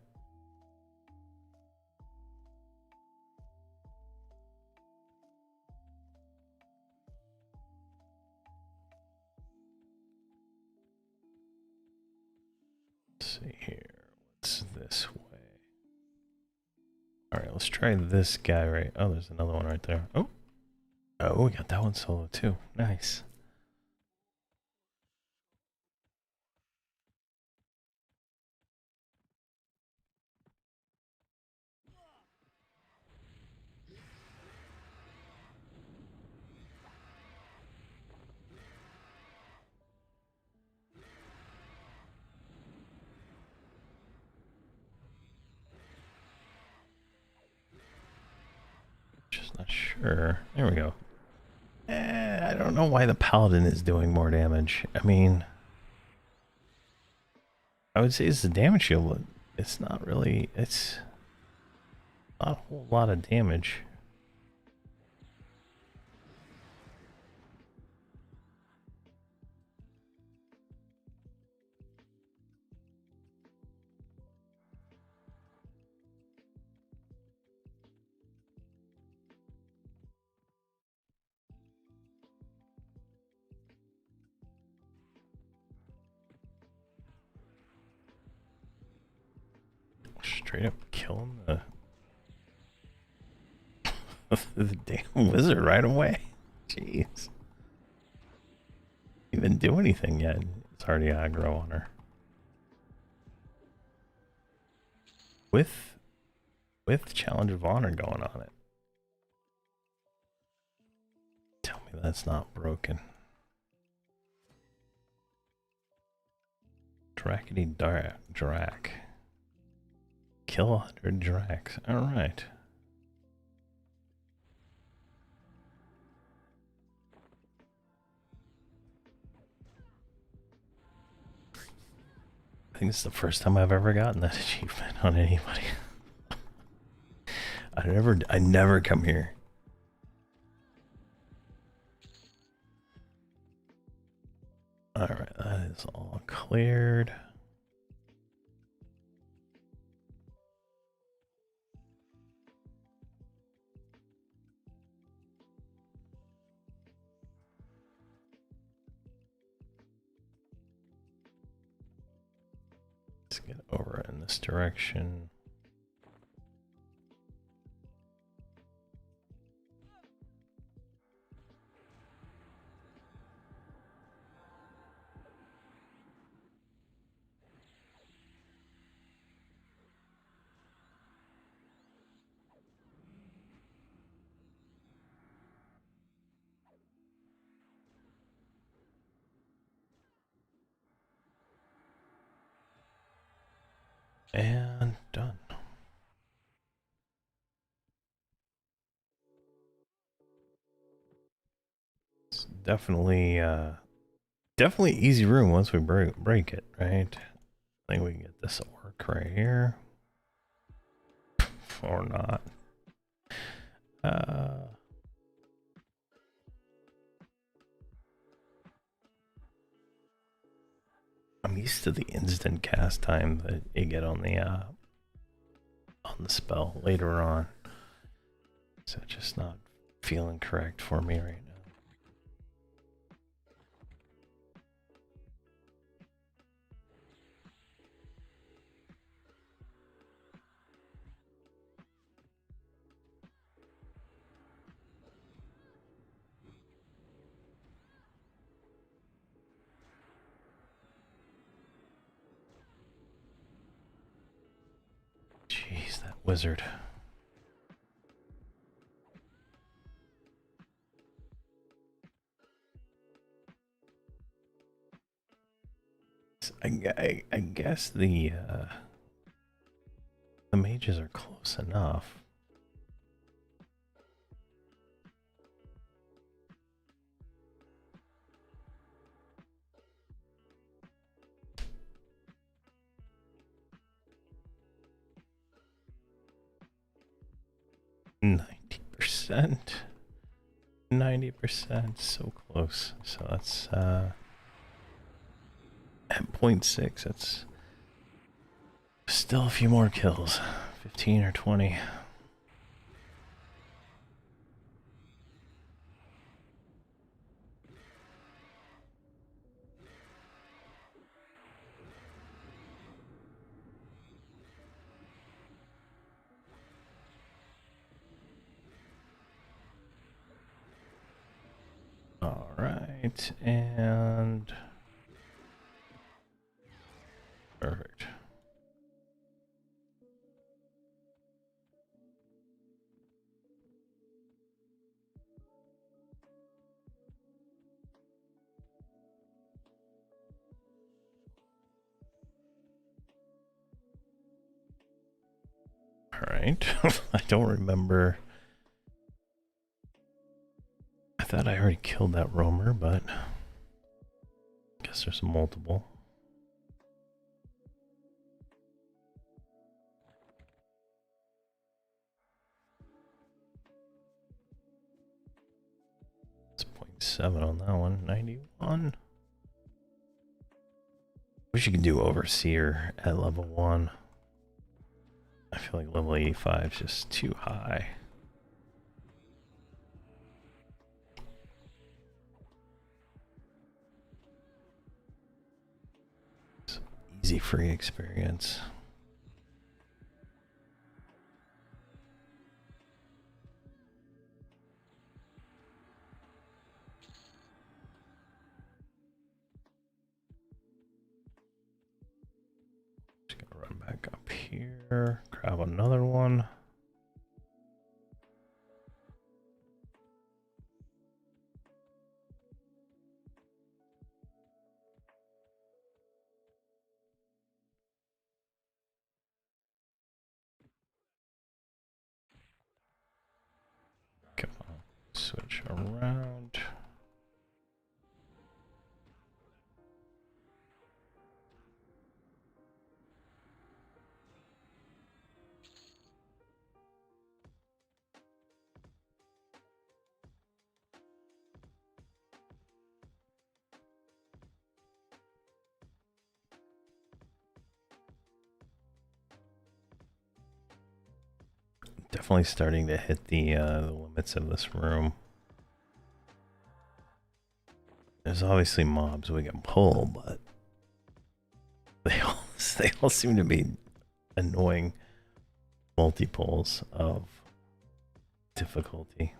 Let's see here. this way. All right, let's try this guy right. Oh, there's another one right there. Oh, oh, we got that one solo too. Nice. Just not sure. There we go. I don't know why the paladin is doing more damage. I mean, I would say it's the damage shield. It's not really. It's not a whole lot of damage. Straight up killing the damn wizard right away. Jeez. Even do anything yet. It's already aggro on her. With Challenge of Honor going on it. Tell me that's not broken. Drackety Drac. Kill 100 Dracs. Alright. I think it's the first time I've ever gotten that achievement on anybody. I never come here. Alright, that is all cleared. Let's get over in this direction. And done. It's definitely definitely easy room once we break it, right? I think we can get this to work right here. Or not. I'm used to the instant cast time that you get on the spell later on. So it's just not feeling correct for me right now. Jeez, that wizard. I guess the mages are close enough. %. 90%, so close. So that's at 0.6. That's still a few more kills, 15 or 20. Right, and perfect. All right. I don't remember. I thought I already killed that roamer, but I guess there's multiple. It's 0.7 on that one. 91. Wish you could do Overseer at level 1. I feel like level 85 is just too high. It's easy free experience. Just gonna run back up here, grab another one. Come on, switch around. Definitely starting to hit the limits of this room. There's obviously mobs we can pull, but they all seem to be annoying multiples of difficulty.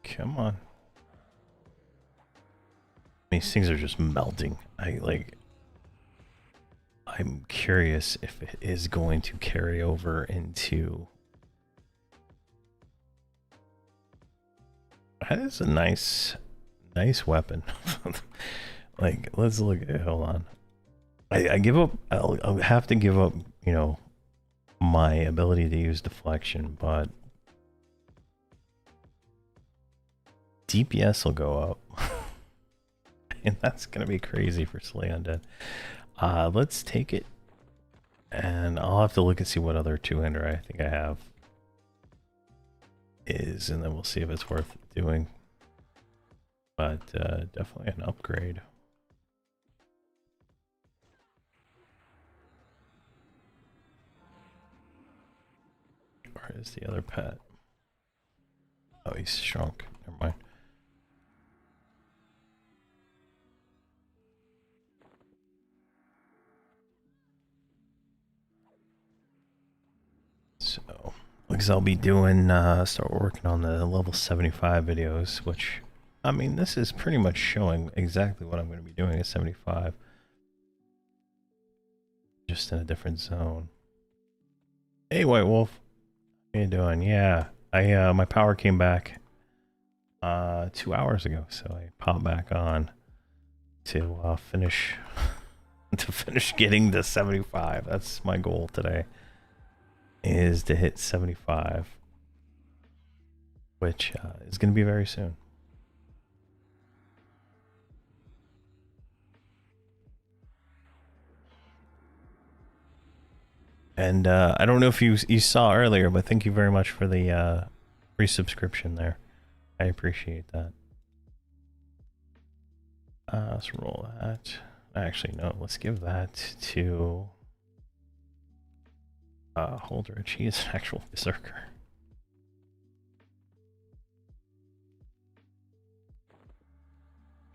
Come on. These things are just melting. I'm curious if it is going to carry over into... That is a nice weapon. Like, let's look at it. Hold on. I give up. I'll have to give up, you know, my ability to use deflection, but DPS will go up. And that's going to be crazy for Slay Undead. Let's take it. And I'll have to look and see what other two-hander I think I have is, and then we'll see if it's worth doing. But definitely an upgrade. Where is the other pet? Oh, he's shrunk. Never mind. So, looks I'll be doing, start working on the level 75 videos, which, I mean, this is pretty much showing exactly what I'm going to be doing at 75. Just in a different zone. Hey, White Wolf. How you doing? Yeah, my power came back 2 hours ago, so I popped back on to finish to finish getting to 75. That's my goal today, is to hit 75, which is going to be very soon. And I don't know if you saw earlier, but thank you very much for the free subscription there. I appreciate that. Let's roll that. Actually, no, let's give that to Holdridge. He is an actual berserker.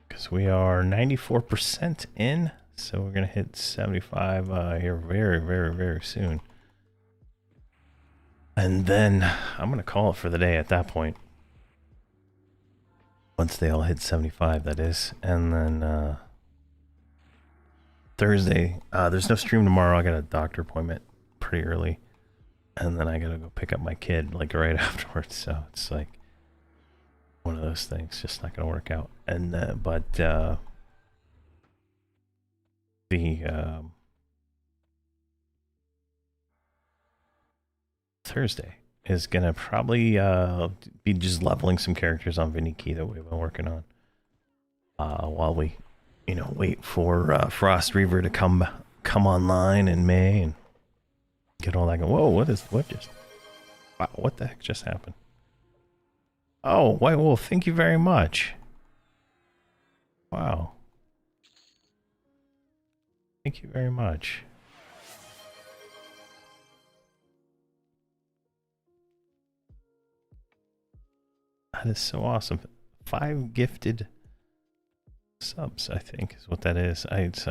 Because we are 94% in, So we're gonna hit 75 here very, very, very soon. And then I'm gonna call it for the day at that point. Once they all hit 75, that is. And then Thursday, there's no stream tomorrow. I got a doctor appointment pretty early. And then I gotta go pick up my kid like right afterwards. So it's like one of those things, just not gonna work out. And Thursday is gonna probably be just leveling some characters on Viniki that we've been working on while we, you know, wait for Frost Reaver to come online in May and get all that going. Whoa, what the heck just happened? Oh, well, thank you very much. Wow. Thank you very much. That is so awesome. 5 gifted subs, I think, is what that is. It's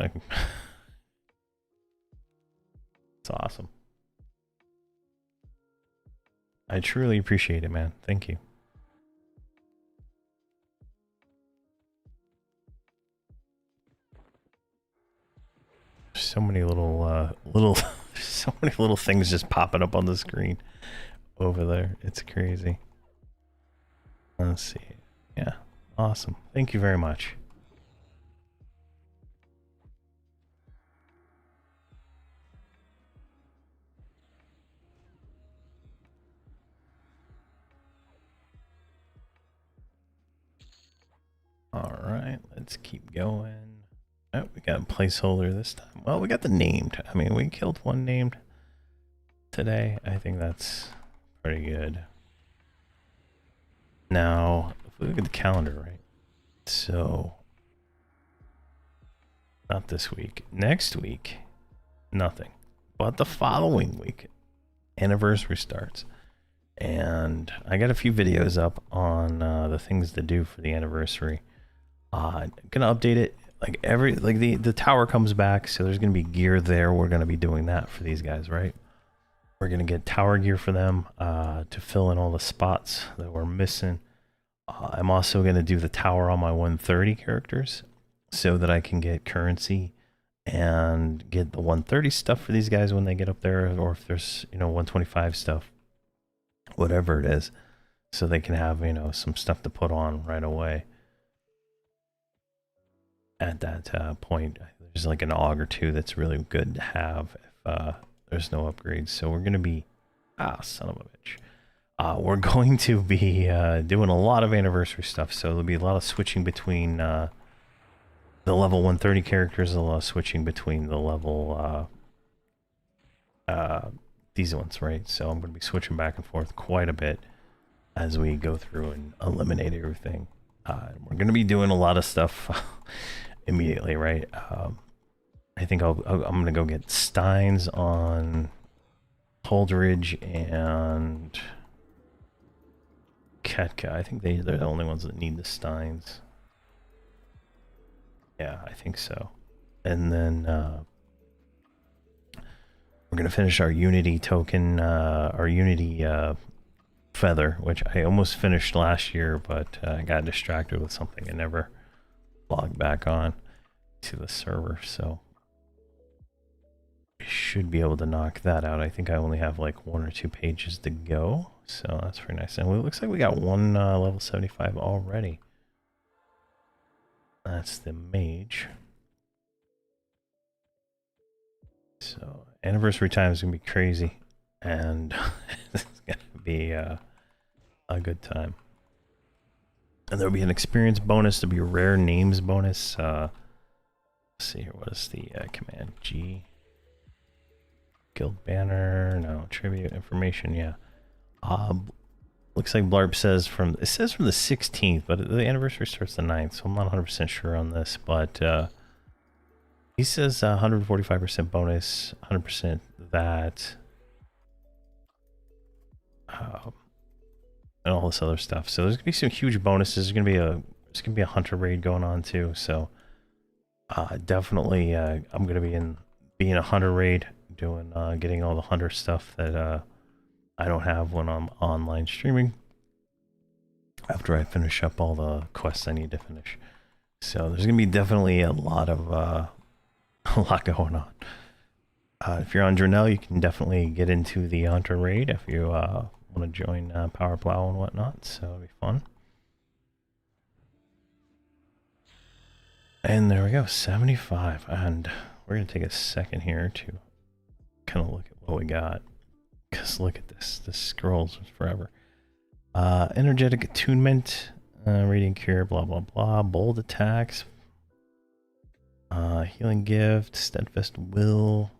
awesome. I truly appreciate it, man. Thank you. So many so many little things just popping up on the screen over there. It's crazy. Let's see. Yeah, awesome. Thank you very much. All right, let's keep going. Oh, we got a placeholder this time. Well, we got the named. I mean, we killed one named today. I think that's pretty good. Now, if we look at the calendar, right? So, not this week. Next week, nothing. But the following week, anniversary starts. And I got a few videos up on the things to do for the anniversary. Gonna update it. Like the tower comes back, so there's gonna be gear there. We're gonna be doing that for these guys, right? We're gonna get tower gear for them to fill in all the spots that we're missing. I'm also gonna do the tower on my 130 characters so that I can get currency and get the 130 stuff for these guys when they get up there, or if there's, you know, 125 stuff, whatever it is, so they can have, you know, some stuff to put on right away. At that point, there's like an AUG or two that's really good to have if there's no upgrades. So we're going to be, son of a bitch. We're going to be doing a lot of anniversary stuff. So there'll be a lot of switching between the level 130 characters, a lot of switching between the level these ones, right? So I'm going to be switching back and forth quite a bit as we go through and eliminate everything. We're going to be doing a lot of stuff immediately, right? I think I'm going to go get Steins on Holdridge and Ketka. I think they're the only ones that need the Steins. Yeah, I think so. And then we're going to finish our Unity token, our Unity feather, which I almost finished last year, but I got distracted with something and never logged back on to the server. So we should be able to knock that out. I think I only have like 1 or 2 pages to go, so that's pretty nice. And it looks like we got one level 75 already. That's the mage. So anniversary time is gonna be crazy, and it's gonna be a good time. And there'll be an experience bonus. There'll be a rare names bonus. Let's see here. What is the command? G. Guild banner. No. Tribute information. Yeah. Looks like Blarp says it says from the 16th, but the anniversary starts the 9th, so I'm not 100% sure on this. But he says 145% bonus, 100% that. And all this other stuff. So there's gonna be some huge bonuses. There's gonna be a hunter raid going on too. So Definitely, I'm gonna be in a hunter raid, doing getting all the hunter stuff that I don't have when I'm online streaming. After I finish up all the quests I need to finish, so there's gonna be definitely a lot of a lot going on. If you're on Drenell, you can definitely get into the hunter raid if you want to join Power Plow and whatnot. So it'll be fun. And there we go, 75. And we're going to take a second here to kind of look at what we got. Because look at this. This scrolls forever. Energetic attunement, radiant cure, blah, blah, blah. Bold attacks. Healing gift, steadfast will.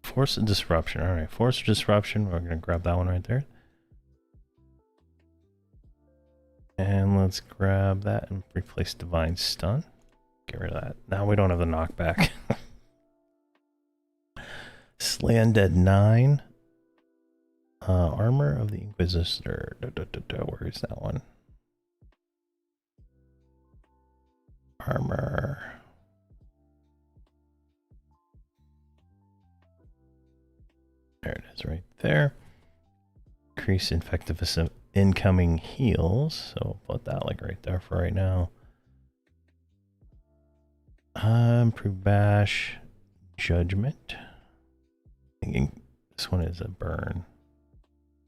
Force of disruption. All right, force of disruption. We're going to grab that one right there. And let's grab that and replace divine stun. Get rid of that. Now we don't have the knockback. Slay Undead 9. Armor of the Inquisitor. Where is that one? Armor. There it is right there. Increase effectiveness of incoming heals. So we'll put that like right there for right now. Improve bash. Judgment. Thinking this one is a burn.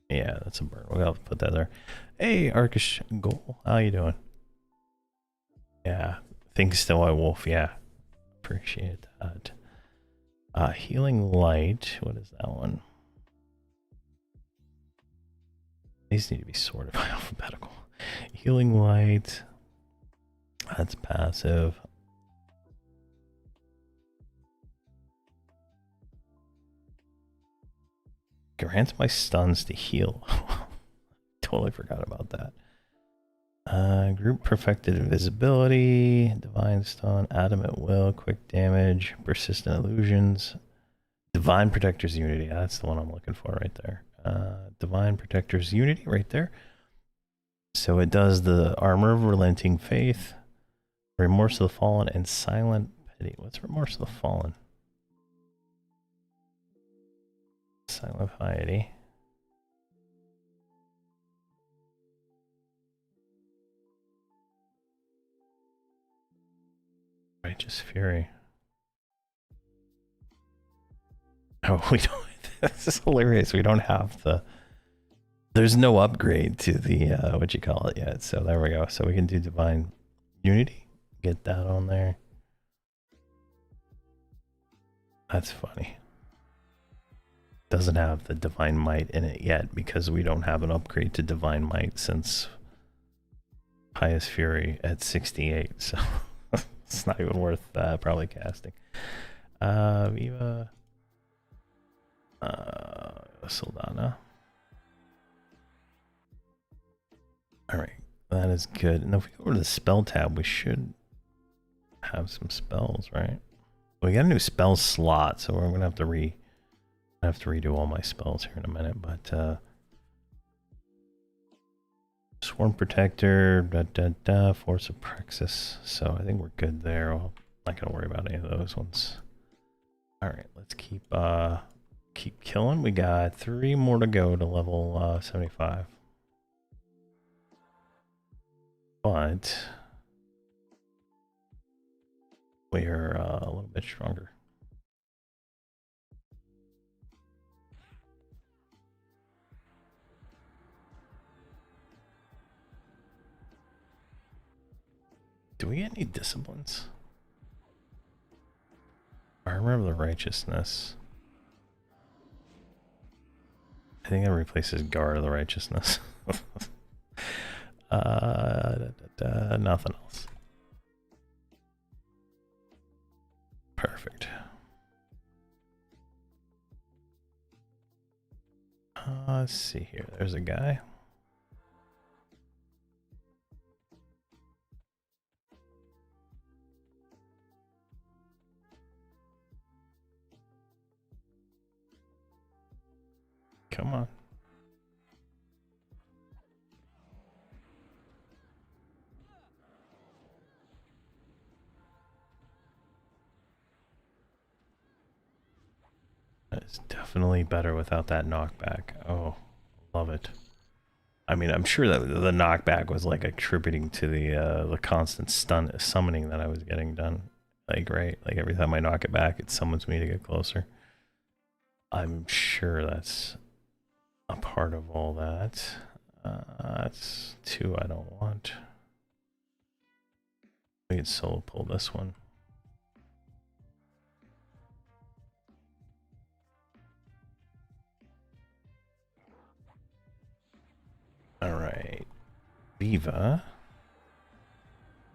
Yeah, that's a burn. We'll have to put that there. Hey, Arkish Goal. How you doing? Yeah. Thanks to White Wolf. Yeah. Appreciate that. Healing Light. What is that one? These need to be sorted by alphabetical. Healing Light. That's passive. Grants my stuns to heal. Totally forgot about that. Group perfected invisibility, divine stun, adamant will, quick damage, persistent illusions, divine protector's unity. That's the one I'm looking for right there. Divine protector's unity right there. So it does the armor of relenting faith, remorse of the fallen, and silent pity. What's remorse of the fallen? Silent piety. Righteous fury. Oh, we don't. This is hilarious. We don't have the. There's no upgrade to the what you call it yet. So there we go. So we can do divine unity. Get that on there. That's funny. Doesn't have the divine might in it yet because we don't have an upgrade to divine might since highest fury at 68. So it's not even worth probably casting. Viva. Soldana. Alright, that is good. And if we go over to the spell tab, we should have some spells, right? We got a new spell slot, so we're gonna have to redo all my spells here in a minute, but Swarm Protector, Force of Praxis. So I think we're good there. I'm not gonna worry about any of those ones. Alright, let's keep killing. We got 3 more to go to level 75. But we are a little bit stronger. Do we get any disciplines? Armor of the Righteousness. I think that replaces Guard of the Righteousness. Nothing else. Perfect. Let's see here. There's a guy. Come on. is definitely better without that knockback. Oh, love it. I mean, I'm sure that the knockback was like attributing to the constant summoning that I was getting done. Like, right? Like every time I knock it back, it summons me to get closer. I'm sure that's a part of all that. That's 2 I don't want. We can solo pull this one. Alright. Viva.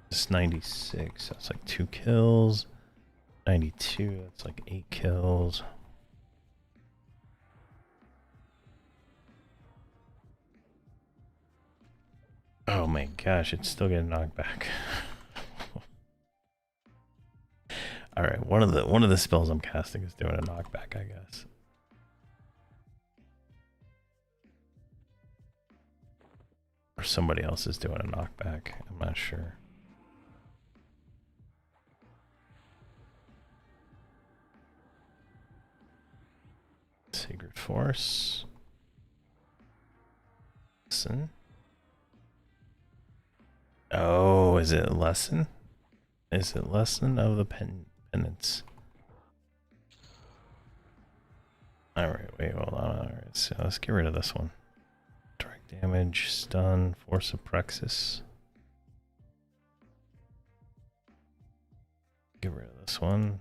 It's 96. That's like 2 kills. 92. That's like 8 kills. Oh my gosh, it's still getting knocked back. Alright, one of the spells I'm casting is doing a knockback, I guess. Or somebody else is doing a knockback. I'm not sure. Secret Force. Lesson. Oh, is it lesson? Is it lesson of the penance? Alright, wait, hold on. Alright, so let's get rid of this one. Direct damage, stun, force of Praxis. Get rid of this one.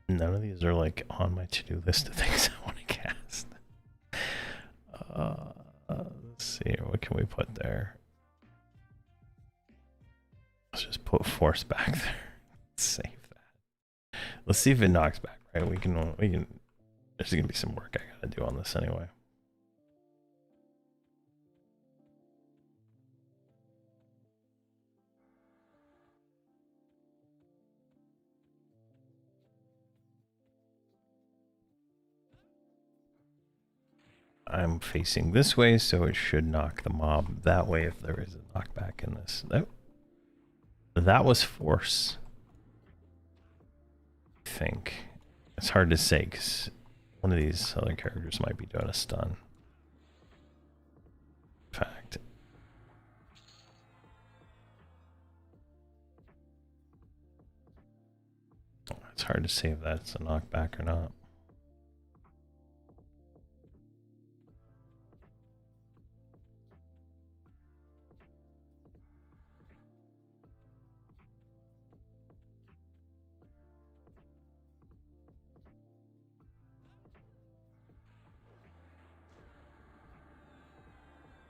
None of these are like on my to-do list of things I want to cast. Let's see, what can we put there? Let's just put force back there. Save that. Let's see if it knocks back, right? We can, there's gonna be some work I gotta do on this anyway. I'm facing this way, so it should knock the mob that way if there is a knockback in this. That was force. I think. It's hard to say because one of these other characters might be doing a stun. In fact. It's hard to say if that's a knockback or not.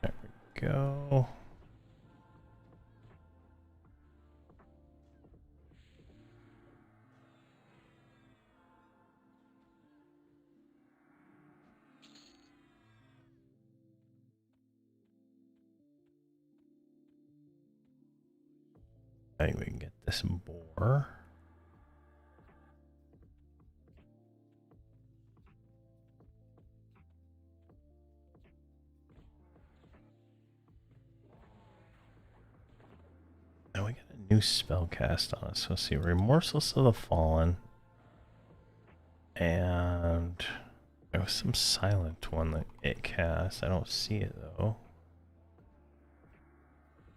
There we go. I think we can get this boar. Now we get a new spell cast on us. Let's see, Remorseless of the Fallen. And there was some silent one that it cast. I don't see it though.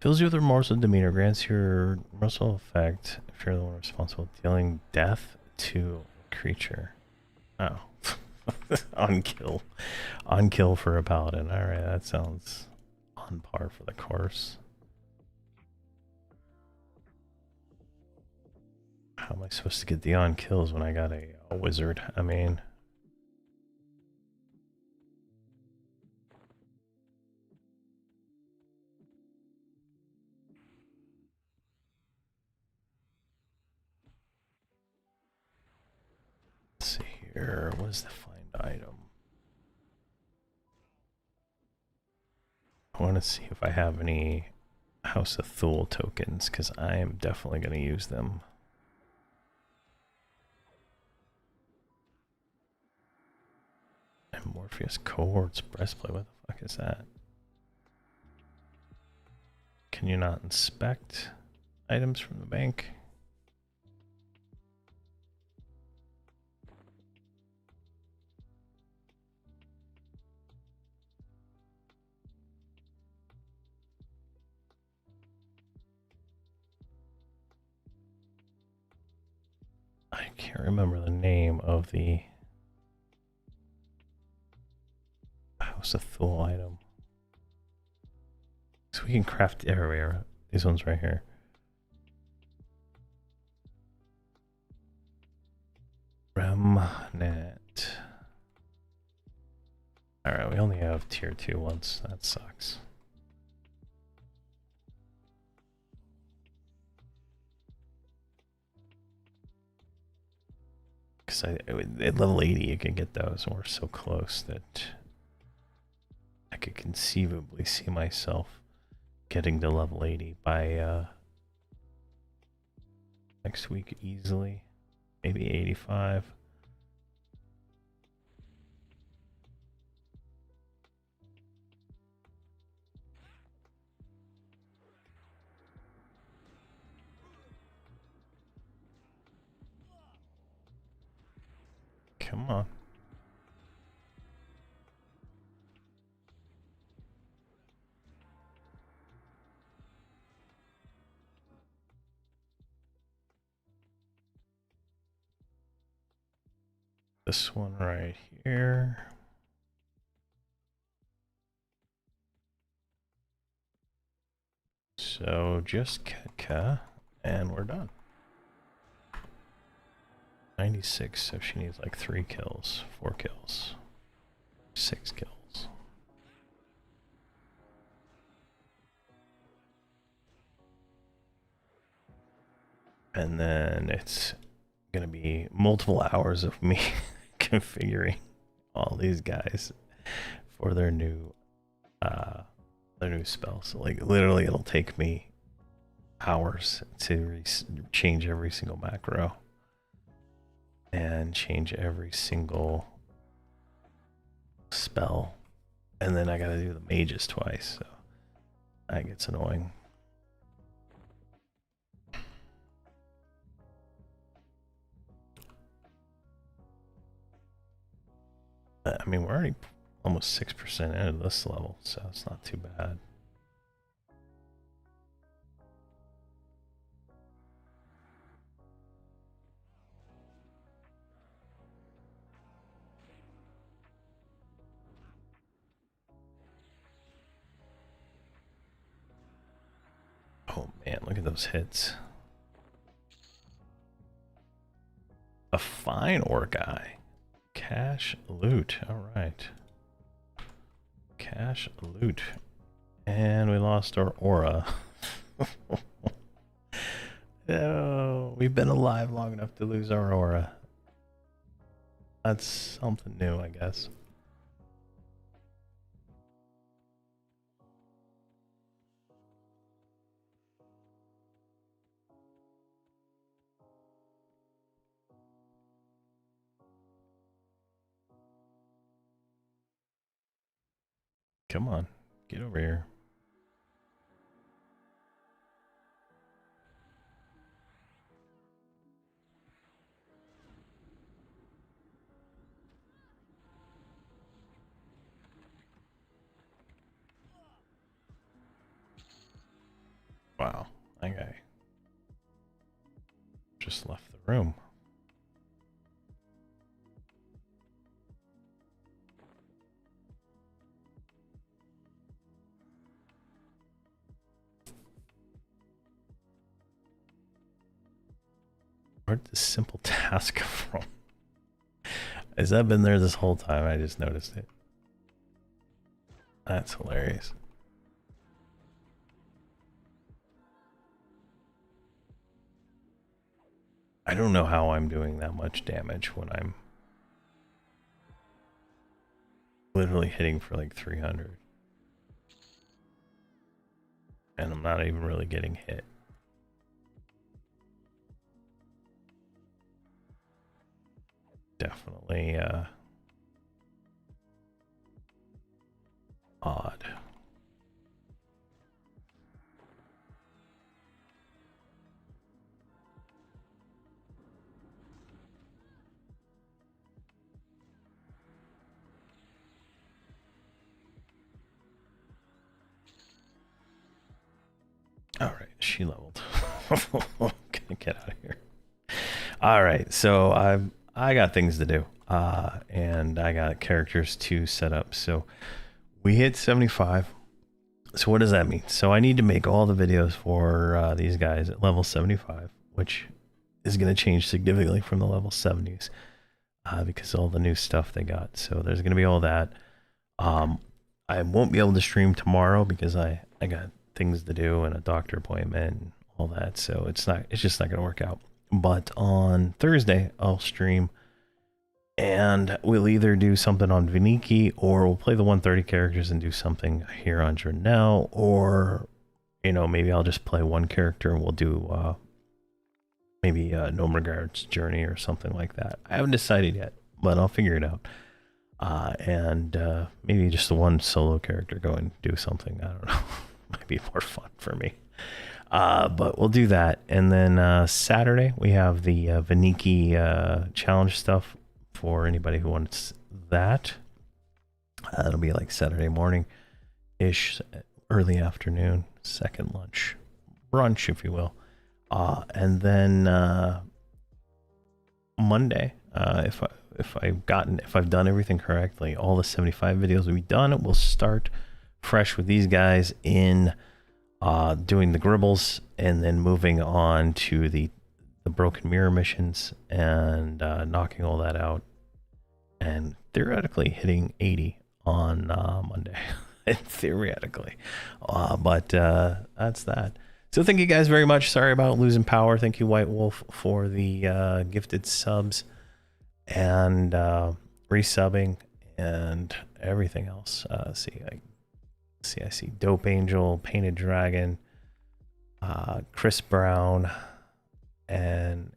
Fills you with remorseful demeanor, grants your remorseful effect if you're the one responsible, dealing death to a creature. Oh. On kill for a paladin. Alright, that sounds on par for the course. How am I supposed to get the on kills when I got a wizard? I mean, let's see here. What is the find item? I want to see if I have any House of Thule tokens because I am definitely going to use them. And Morpheus cohorts breastplate. What the fuck is that? Can you not inspect items from the bank? I can't remember the name of the House of Thule item. So we can craft everywhere. These ones right here. Remnant. Alright, we only have tier 2 ones. That sucks. Because at level 80 you can get those, and we're so close that I could conceivably see myself getting to level 80 by next week easily. Maybe 85. Come on. This one right here. So just Ketka, and we're done. 96, so she needs like 3 kills, 4 kills, 6 kills. And then it's gonna be multiple hours of me configuring all these guys for their new spells. So like literally it'll take me hours to change every single macro and change every single spell, and then I gotta do the mages twice, so that gets annoying. I mean, we're already almost 6% into this level, so it's not too bad. Oh man, look at those hits. A fine ore guy. Cash loot. Alright. Cash loot. And we lost our aura. Oh, we've been alive long enough to lose our aura. That's something new, I guess. Come on, get over here. Wow, that guy just left the room. Where'd this simple task come from? Has that been there this whole time? I just noticed it. That's hilarious. I don't know how I'm doing that much damage when I'm literally hitting for like 300. And I'm not even really getting hit. Definitely odd. All right, she leveled. Gonna get out of here. All right, so I got things to do, and I got characters to set up. So we hit 75. So what does that mean? So I need to make all the videos for these guys at level 75, which is going to change significantly from the level 70s because all the new stuff they got. So there's going to be all that. I won't be able to stream tomorrow because I got things to do and a doctor appointment and all that. So it's just not going to work out. But on Thursday, I'll stream and we'll either do something on Viniki or we'll play the 130 characters and do something here on Journal, or, you know, maybe I'll just play one character and we'll do maybe No Regards Journey or something like that. I haven't decided yet, but I'll figure it out. And maybe just the one solo character go and do something. I don't know. Might be more fun for me. But we'll do that. And then Saturday, we have the Viniki challenge stuff for anybody who wants that. It'll be like Saturday morning-ish, early afternoon, second lunch, brunch, if you will. And then Monday, if I've done everything correctly, all the 75 videos will be done. We'll start fresh with these guys in doing the gribbles, and then moving on to the broken mirror missions and knocking all that out, and theoretically hitting 80 on Monday. Theoretically, but that's that. So thank you guys very much. Sorry about losing power. Thank you, White Wolf, for the gifted subs and resubbing and everything else. I see Dope Angel, Painted Dragon, Chris Brown, and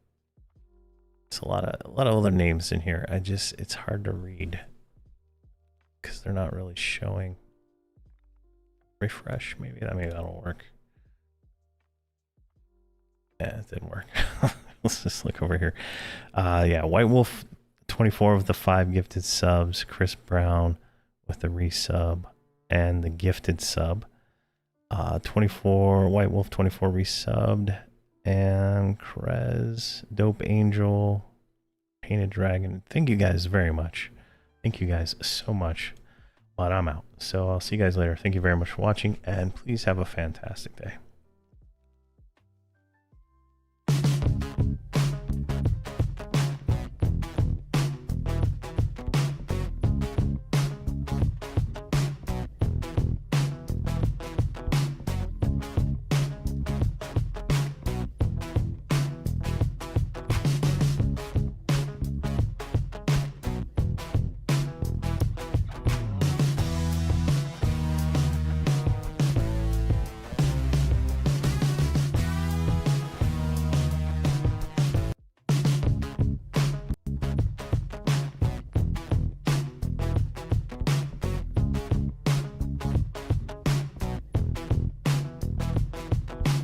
it's a lot of other names in here. It's hard to read because they're not really showing. Refresh, maybe that'll work. Yeah, it didn't work. Let's just look over here. Yeah, White Wolf, 24 of the 5 gifted subs. Chris Brown with the resub and the gifted sub. 24 White Wolf, 24 resubbed, and Krez, Dope Angel, Painted Dragon. Thank you guys very much. Thank you guys so much. But I'm out. So I'll see you guys later. Thank you very much for watching, and please have a fantastic day.